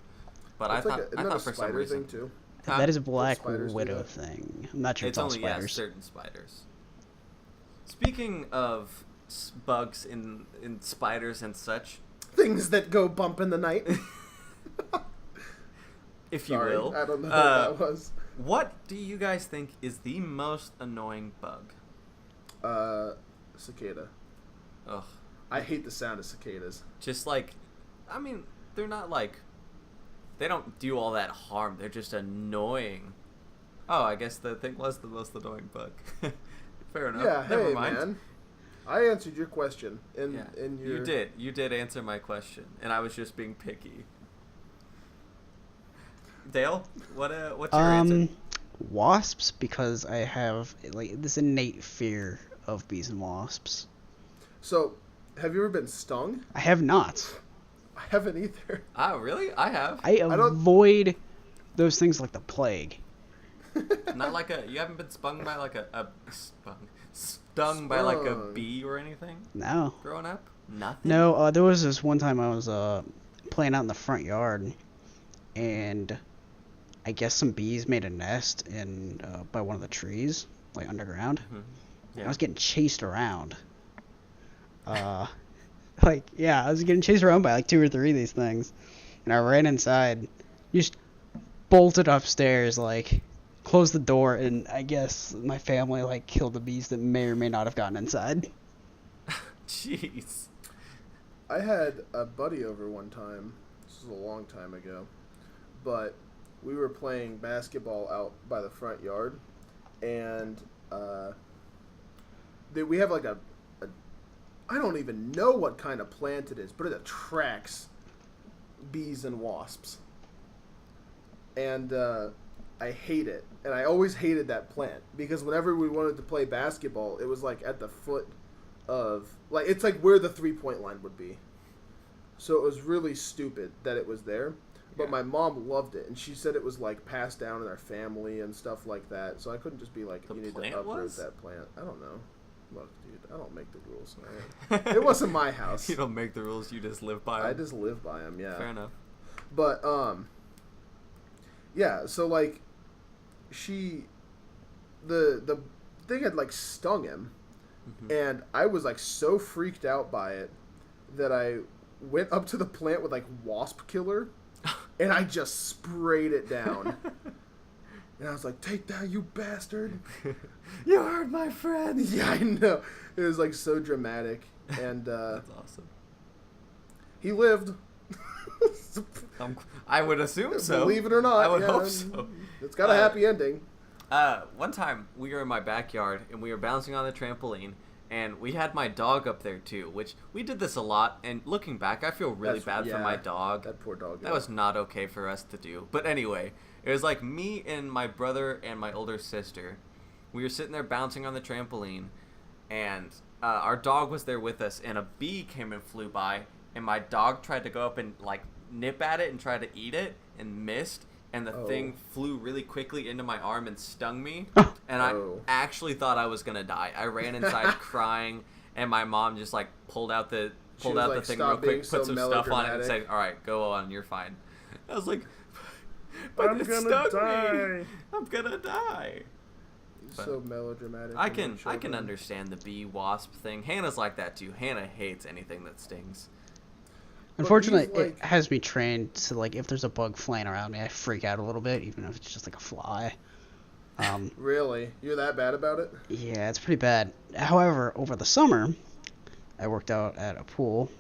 But I thought for some reason too. That is a Black Widow thing. I'm not sure it's all only spiders. certain spiders. Speaking of bugs in spiders and such, things that go bump in the night. If you will. I don't know what that was. What do you guys think is the most annoying bug? Cicada. Ugh. I hate the sound of cicadas. Just like, I mean, they're not like, they don't do all that harm. They're just annoying. Oh, I guess the thing was the most annoying bug. Fair enough. Yeah, Never mind. Man. I answered your question. In your... You did answer my question, and I was just being picky. Dale, what's your answer? Wasps, because I have like this innate fear of bees and wasps. So, have you ever been stung? I have not. I haven't either. Oh, really? I have. I avoid those things like the plague. Not like you haven't been stung by like stung by like a bee or anything? No. Growing up? Nothing? No, there was this one time I was playing out in the front yard, and I guess some bees made a nest in by one of the trees, like underground. Mm-hmm. And Yeah. I was getting chased around. Like, yeah, I was getting chased around by like 2 or 3 of these things. And I ran inside, just bolted upstairs, like, closed the door, and I guess my family, like, killed the bees that may or may not have gotten inside. Jeez. I had a buddy over one time. This was a long time ago. But we were playing basketball out by the front yard. And we have like a I don't even know what kind of plant it is, but it attracts bees and wasps. And I hate it. And I always hated that plant. Because whenever we wanted to play basketball, it was like at the foot of... Like, it's like where the 3-point line would be. So it was really stupid that it was there. But Yeah. my mom loved it. And she said it was like passed down in our family and stuff like that. So I couldn't just be like, The you need to plant uproot was? that plant. I don't know. Look, dude, I don't make the rules. Right? It wasn't my house. You don't make the rules, you just live by them. I just live by them, yeah. Fair enough. But, yeah, so, like, the thing had, like, stung him, Mm-hmm. and I was, like, so freaked out by it that I went up to the plant with, like, wasp killer, and I just sprayed it down. And I was like, take that, you bastard. You hurt my friend. Yeah, I know. It was, like, so dramatic, and, That's awesome. he lived. I would assume so. Believe it or not. I would yeah, hope so. It's got a happy ending. One time we were in my backyard and we were bouncing on the trampoline, and we had my dog up there too, which we did this a lot. And looking back, I feel really bad for my dog. That poor dog. That was not okay for us to do. But anyway, it was like me and my brother and my older sister. We were sitting there bouncing on the trampoline, and our dog was there with us, and a bee came and flew by, and my dog tried to go up and like nip at it and try to eat it and missed, and the thing flew really quickly into my arm and stung me, and I actually thought I was gonna die. I ran inside crying, and my mom just like pulled out the thing real quick, put some stuff on it, and said, "All right, go on, you're fine." I was like, "But I'm it gonna stung die. me. I'm gonna die." But So melodramatic. I can understand the bee wasp thing. Hannah's like that too. Hannah hates anything that stings. Unfortunately, But he's, it has me trained to, like, if there's a bug flying around me, I freak out a little bit, even if it's just like a fly. Really? You're that bad about it? Yeah, it's pretty bad. However, over the summer, I worked out at a pool,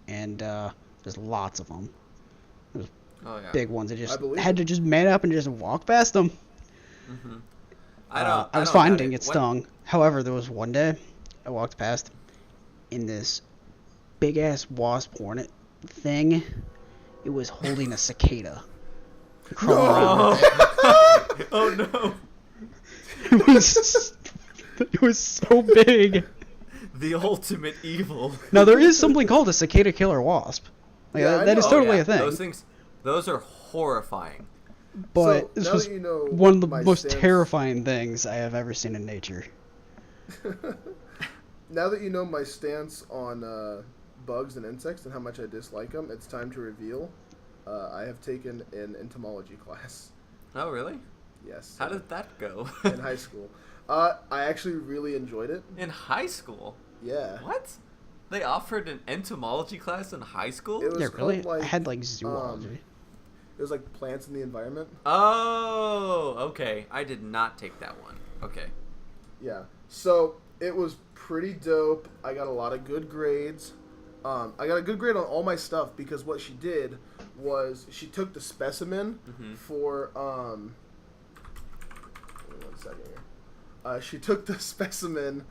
and there's lots of them. There's Oh yeah. big ones. I just believe had to just man up and just walk past them. Mm-hmm. I was fine, didn't get stung. However, there was one day I walked past in this big ass wasp hornet thing. It was holding a cicada. Crawling around. Oh no! It was so big. The ultimate evil. Now there is something called a cicada killer wasp. Like, Yeah, I that is know. totally yeah. a thing. Those things, those are horrifying. But So, this now was that you know one of the my most stance- terrifying things I have ever seen in nature. Now that you know my stance on bugs and insects and how much I dislike them, it's time to reveal. I have taken an entomology class. Oh really? Yes. How did that go? in high school. I actually really enjoyed it. In high school? Yeah. What? They offered an entomology class in high school? It was Yeah, really? called, like, I had like zoology. It was like plants in the environment. Oh, okay. I did not take that one. Okay. Yeah. So it was pretty dope. I got a lot of good grades. I got a good grade on all my stuff because what she did was she took the specimen for one second here. She took the specimen,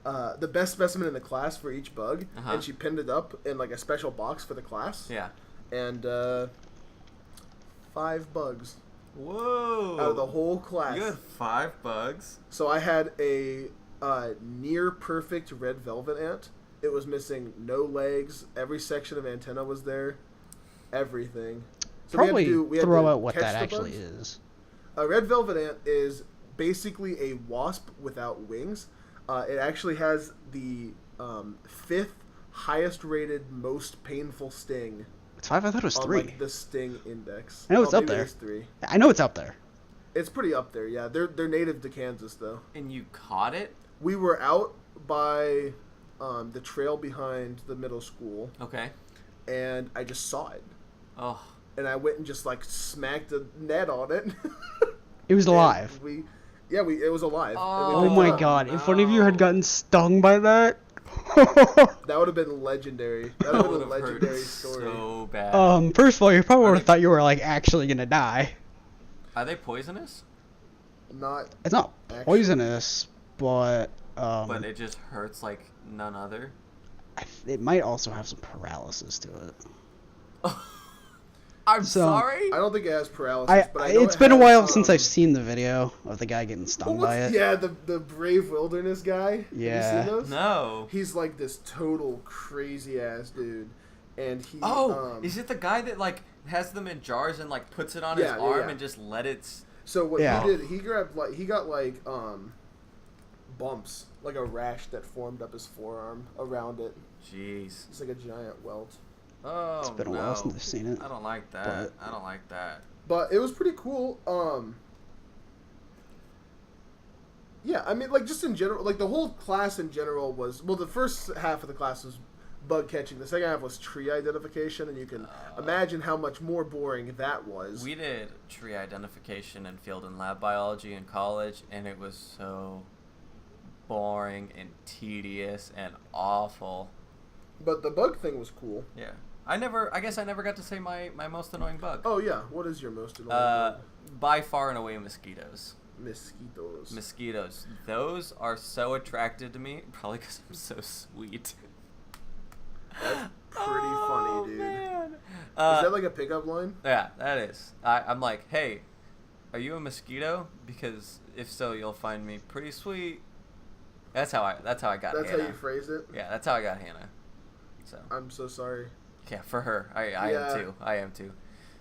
the best specimen in the class for each bug, and she pinned it up in like a special box for the class. Yeah. And 5 bugs Whoa. out of the whole class. You had 5 bugs? So I had a near perfect red velvet ant. It was missing no legs. Every section of antenna was there. Everything. So Probably we had throw to out what catch that the actually bugs. is. A red velvet ant is basically a wasp without wings. It actually has the 5th highest rated most painful sting It's 5? I thought it was 3. Like the Sting Index. I know it's up maybe there. It's 3. I know it's up there. It's pretty up there, yeah. They're native to Kansas, though. And you caught it? We were out by the trail behind the middle school. Okay. And I just saw it. Oh. And I went and just, like, smacked the net on it. It was alive. It was alive. Oh my god, if one of you had gotten stung by that... That would have been legendary. That would have been a legendary story. So bad. First of all, you probably would have thought you were, like, actually gonna die. Are they poisonous? It's not poisonous, but... but it just hurts like none other? It might also have some paralysis to it. I'm sorry? I don't think it has paralysis, but I know it's been a while since I've seen the video of the guy getting stung by it. Yeah, the Brave Wilderness guy. Yeah. Have you seen those? No. He's like this total crazy ass dude, and he. Is it the guy that like has them in jars and like puts it on his arm and just let it? So what he did, he got bumps, like a rash that formed up his forearm around it. Jeez. It's like a giant welt. Oh, it's been a while since I've seen it. I don't like that. I don't like that. But it was pretty cool. Yeah, I mean, like, just in general, like, the whole class in general was, well, the first half of the class was bug catching. The second half was tree identification, and you can imagine how much more boring that was. We did tree identification in field and lab biology in college, and it was so boring and tedious and awful. But the bug thing was cool. Yeah. I guess I never got to say my most annoying bug. Oh, yeah. What is your most annoying bug? By far and away mosquitoes. Mosquitoes. Those are so attracted to me, probably because I'm so sweet. That's pretty funny, dude. Man. Is that like a pickup line? Yeah, that is. I'm like, hey, are you a mosquito? Because if so, you'll find me pretty sweet. That's how I got Hannah. That's how you phrase it? Yeah, that's how I got Hannah. So. I'm so sorry. Yeah, for her. I am too.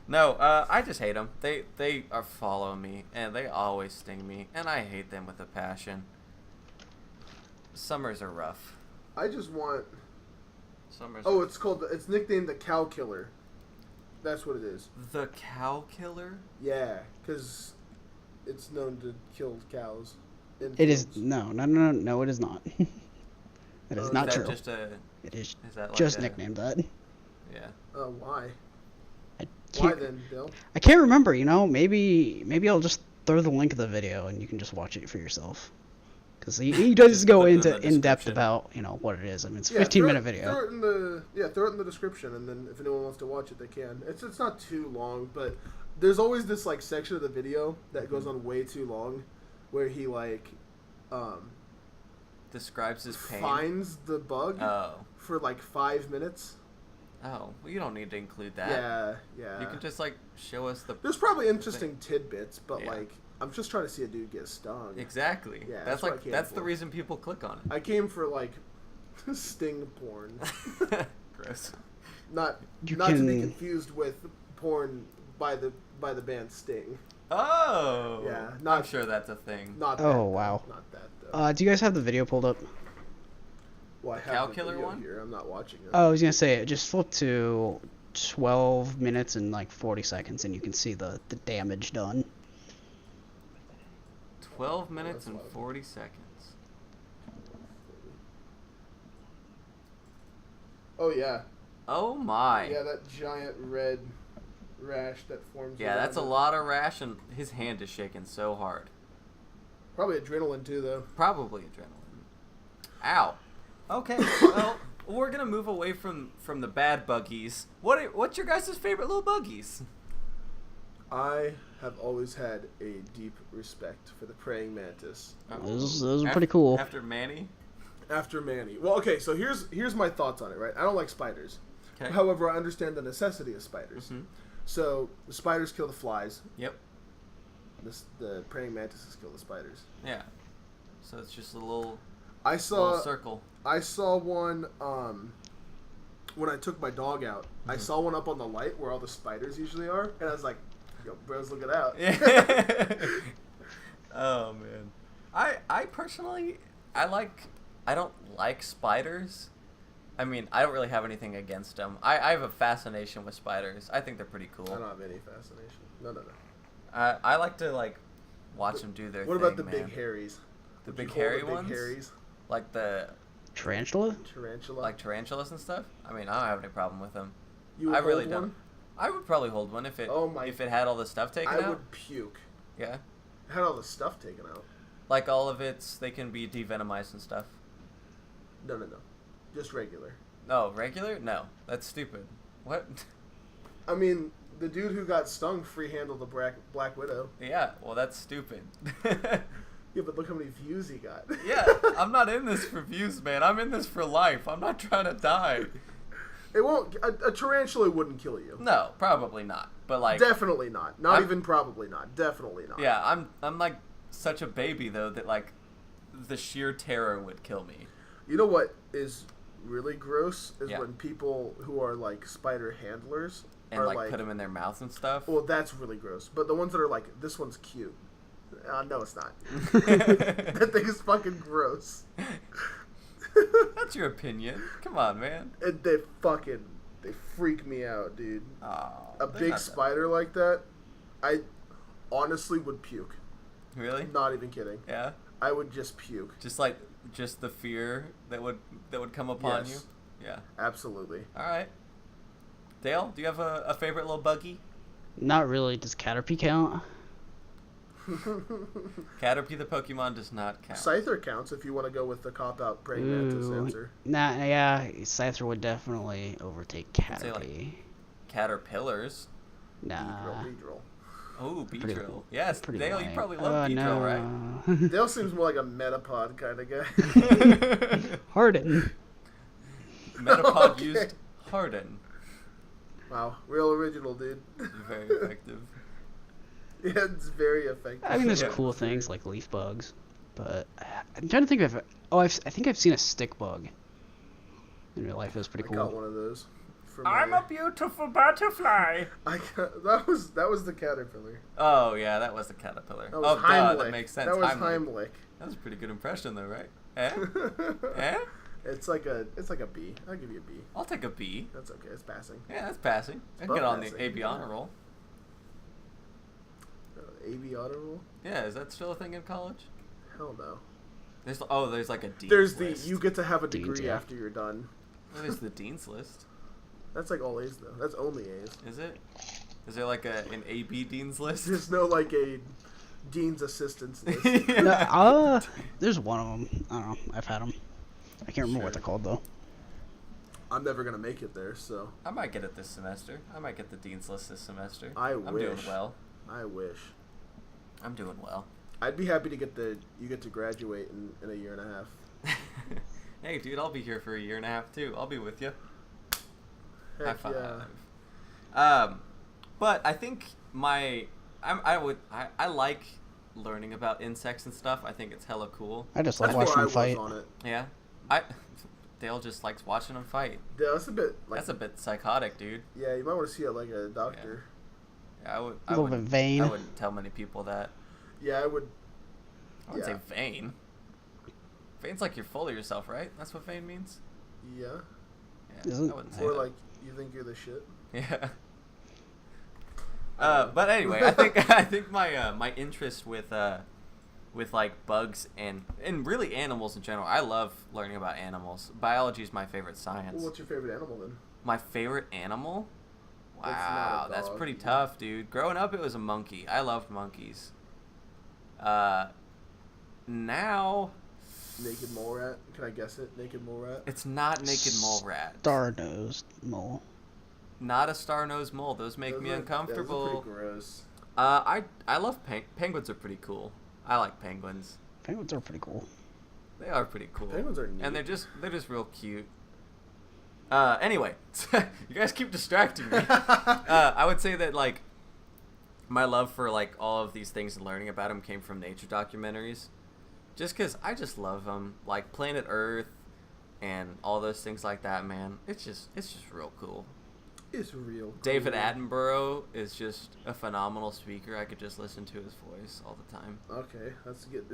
No, I just hate them. They are following me, and they always sting me, and I hate them with a passion. Summers are rough. I just want... Summers it's nicknamed the Cow Killer. That's what it is. The Cow Killer? Yeah, because it's known to kill cows. It is... No, it is not. That is not true. It is like just nicknamed that. Yeah. Why? Why then, Bill? I can't remember, maybe I'll just throw the link of the video and you can just watch it for yourself. Because he does go into in-depth about, what it is. I mean, it's a 15-minute video. Throw it in the description, and then if anyone wants to watch it, they can. It's not too long, but there's always this, like, section of the video that goes on way too long, where he, like, describes his pain. Finds the bug for, like, 5 minutes. Oh, well, you don't need to include that. Yeah. You can just, like, show us the... There's probably interesting tidbits, but, like, I'm just trying to see a dude get stung. Exactly. Yeah, that's the reason people click on it. I came for, like, sting porn. Gross. Not to be confused with porn by the band Sting. Oh. Yeah. I'm sure that's a thing. Not that. Oh, wow. Not that, though. Do you guys have the video pulled up? Well, I have Cow the Killer video one? here. I'm not watching it. Oh, I was going to say, just flip to 12 minutes and, 40 seconds, and you can see the damage done. 12 minutes and 40 seconds. Oh, yeah. Oh, my. Yeah, that giant red rash that forms. Yeah, that's a lot of rash, and his hand is shaking so hard. Probably adrenaline, too, though. Probably adrenaline. Ow. Okay, well, we're going to move away from the bad buggies. What's your guys' favorite little buggies? I have always had a deep respect for the praying mantis. Those are pretty cool. After Manny? After Manny. Well, okay, so here's my thoughts on it, right? I don't like spiders. Okay. However, I understand the necessity of spiders. Mm-hmm. So, the spiders kill the flies. Yep. The praying mantises kill the spiders. Yeah. So it's just a little circle. I saw one when I took my dog out. Mm-hmm. I saw one up on the light where all the spiders usually are, and I was like, "Yo, bros, look it out." Oh man, I personally I don't like spiders. I mean, I don't really have anything against them. I have a fascination with spiders. I think they're pretty cool. I don't have any fascination. No. I like to like watch them do their What thing, about the man. big hairies? The Would big you hold hairy the big ones? hairies? Like the Tarantula? Tarantula? like tarantulas and stuff? I mean, I don't have any problem with them. You would I really hold don't. one? I would probably hold one if it had all the stuff taken out. I would puke. Yeah. It had all the stuff taken out. Like all of they can be devenomized and stuff. No. Just regular. No, regular? No. That's stupid. What? I mean, the dude who got stung free-handled the Black Widow. Yeah, well, that's stupid. Yeah, but look how many views he got. Yeah, I'm not in this for views, man. I'm in this for life. I'm not trying to die. It won't. A tarantula wouldn't kill you. No, probably not. But like, definitely not. Not even probably not. Definitely not. Yeah, I'm like such a baby though that like the sheer terror would kill me. You know what is really gross is Yeah. when people who are like spider handlers And are like put them in their mouth and stuff. Well, that's really gross. But the ones that are like, this one's cute. No, it's not. That thing is fucking gross. That's your opinion. Come on, man. And they freak me out, dude. Oh, A big spider like that, I honestly would puke. Really? Not even kidding. Yeah. I would just puke. Just the fear that would come upon Yes. you. Yeah. Absolutely. All right. Dale, do you have a favorite little buggy? Not really. Does Caterpie count? Caterpie the Pokemon does not count. Scyther counts if you want to go with the cop-out praying mantis answer. Nah, yeah, Scyther would definitely overtake I'd say, Caterpie. like, Caterpillars. Nah. Beedrill. Oh, Pretty- Beedrill. Yes, pretty Dale, you lame. probably love Beedrill, right? Dale seems more like a Metapod kind of guy. Harden. Metapod Okay. used Harden. Wow, real original, dude. Very effective. Yeah, it's very effective. I mean, there's Yeah. cool things like leaf bugs, but I'm trying to think if I think I've seen a stick bug in real life. It was pretty I caught cool. one of those. I'm a beautiful butterfly. That was the caterpillar. Oh yeah, that was the caterpillar. That was Duh, Heimlich. that makes sense. That was Heimlich. Heimlich. That was a pretty good impression, though, right? Eh? Eh? It's like a B. I'll give you a B. I'll take a B. That's okay. It's passing. Yeah, that's passing. I can above get on passing. the AB honor roll. AB auto roll? Yeah, is that still a thing in college? Hell no. There's like a dean's There's list. you get to have a Dean's, degree yeah. after you're done. What is the dean's list? That's like all A's though. That's only A's. Is it? Is there like an AB dean's list? There's no like a dean's assistants list. No, there's one of them. I don't know. I've had them. I can't remember what they're called though. I'm never gonna make it there, so I might get it this semester. I might get the dean's list this semester. I'm doing well. I wish. I'm doing well. I'd be happy to you get to graduate in a year and a half. Hey, dude, I'll be here for a year and a half too. I'll be with you. High Heck five. yeah. But I think I like learning about insects and stuff. I think it's hella cool. I just like That's watching where I them fight. was on it. Yeah, Dale just likes watching them fight. Yeah, that's a bit like. That's a bit psychotic, dude. Yeah, you might want to see it like a doctor. Yeah, A little bit vain. I wouldn't tell many people that. Yeah, I would. I wouldn't Yeah. say vain. Vain's like you're full of yourself, right? That's what vain means. Yeah. Yeah, Isn't- I wouldn't say Or that. like you think you're the shit. Yeah. But anyway, I think my interest with like bugs and really animals in general. I love learning about animals. Biology is my favorite science. Well, what's your favorite animal then? My favorite animal? That's not a Wow, that's dog. pretty tough, dude. Growing up, it was a monkey. I loved monkeys. Now Naked mole rat? Can I guess it? Naked mole rat? it's not naked mole rat. Star-nosed mole. Not a star-nosed mole. Those make Those me are uncomfortable. pretty gross. I love penguins. Are pretty cool. I like penguins. Penguins are pretty cool. They are pretty cool. Penguins are neat. And they're just real cute. Anyway, you guys keep distracting me. I would say that like my love for like all of these things and learning about them came from nature documentaries. Just because I just love them, like Planet Earth and all those things like that, man. It's just real cool. It's real cool. David Attenborough is just a phenomenal speaker. I could just listen to his voice all the time. Okay,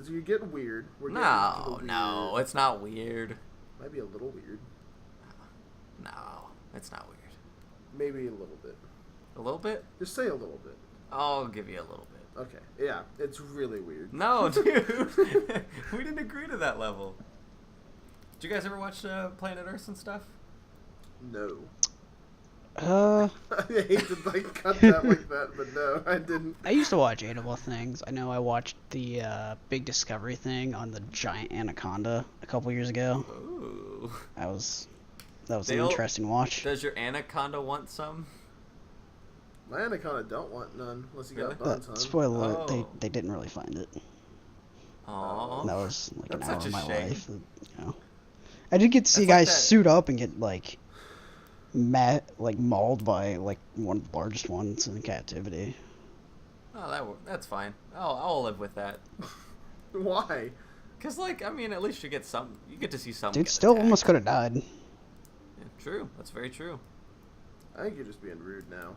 you're getting weird. We're getting No, weird. no, it's not weird. Might be a little weird. No, it's not weird. Maybe a little bit. A little bit? Just say a little bit. I'll give you a little bit. Okay. Yeah, it's really weird. No, dude. We didn't agree to that level. Did you guys ever watch Planet Earth and stuff? No. Uh, I hate to cut that like that, but no, I didn't. I used to watch Animal Things. I know I watched the Big Discovery thing on the giant anaconda a couple years ago. Ooh. That was an interesting watch. Does your anaconda want some? My anaconda don't want none unless you got buns on. Spoiler alert, they didn't really find it. Aww. That was like an That's hour such of a my shame. life. I did get to see That's like guys that- suit up and get mauled by one of the largest ones in captivity. Oh, that's fine. I'll live with that. Why? Cause at least you get some. You get to see some. Dude, still almost could have died. Yeah, true. That's very true. I think you're just being rude now.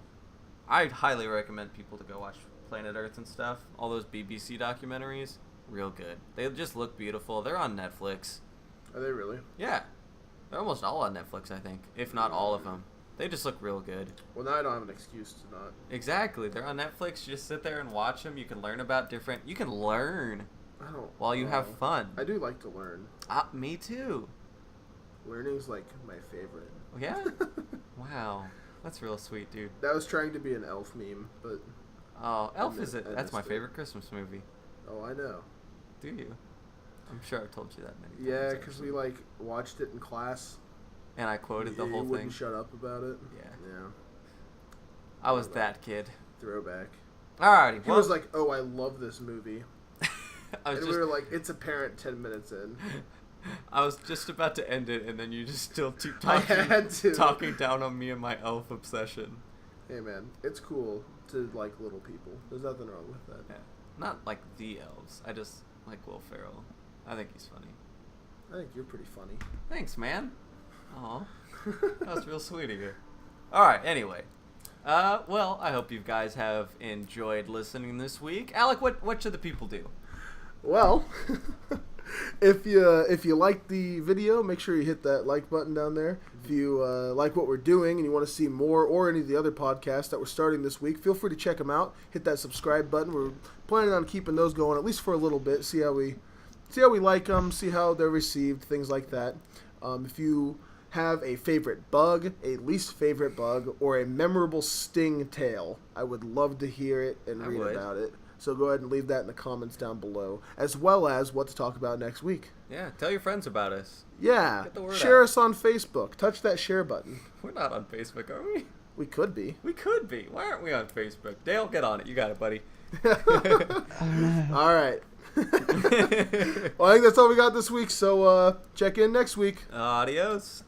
I'd highly recommend people to go watch Planet Earth and stuff. All those BBC documentaries, real good. They just look beautiful. They're on Netflix. Are they really? Yeah, they're almost all on Netflix, I think, if not all of them. They just look real good. Well, now I don't have an excuse to not. Exactly. They're on Netflix. You just sit there and watch them. You can learn about different. You can learn I don't. while you have fun. I do like to learn. Me too. Learning's like my favorite. Yeah. Wow. That's real sweet, dude. That was trying to be an elf meme, but Oh, Elf is it? I That's my missed it. favorite Christmas movie. oh, I know. Do you? I'm sure I've told you that many times. Yeah, because we actually. watched it in class. And I quoted the You whole thing. wouldn't shut up about it. Yeah. Yeah. I was that kid. Throwback. Alrighty. He was like, "Oh, I love this movie," I was and we were like, "It's apparent 10 minutes in." I was just about to end it, and then you just still keep I talking, had to. talking down on me and my elf obsession. Hey, man, it's cool to like little people. There's nothing wrong with that. Yeah. Not like the elves. I just like Will Ferrell. I think he's funny. I think you're pretty funny. Thanks, man. Aw. That was real sweet of you. Alright, anyway. Well, I hope you guys have enjoyed listening this week. Alec, what should the people do? Well, if you like the video, make sure you hit that like button down there. If you like what we're doing and you want to see more or any of the other podcasts that we're starting this week, feel free to check them out. Hit that subscribe button. We're planning on keeping those going at least for a little bit. See how we like them. See how they're received. Things like that. If you have a favorite bug, a least favorite bug, or a memorable sting tale, I would love to hear it and read about it. So go ahead and leave that in the comments down below, as well as what to talk about next week. Yeah, tell your friends about us. Yeah, Get the word share out. us on Facebook. Touch that share button. We're not on Facebook, are we? We could be. We could be. Why aren't we on Facebook? Dale, get on it. You got it, buddy. All right. Well, I think that's all we got this week, so check in next week. Adios.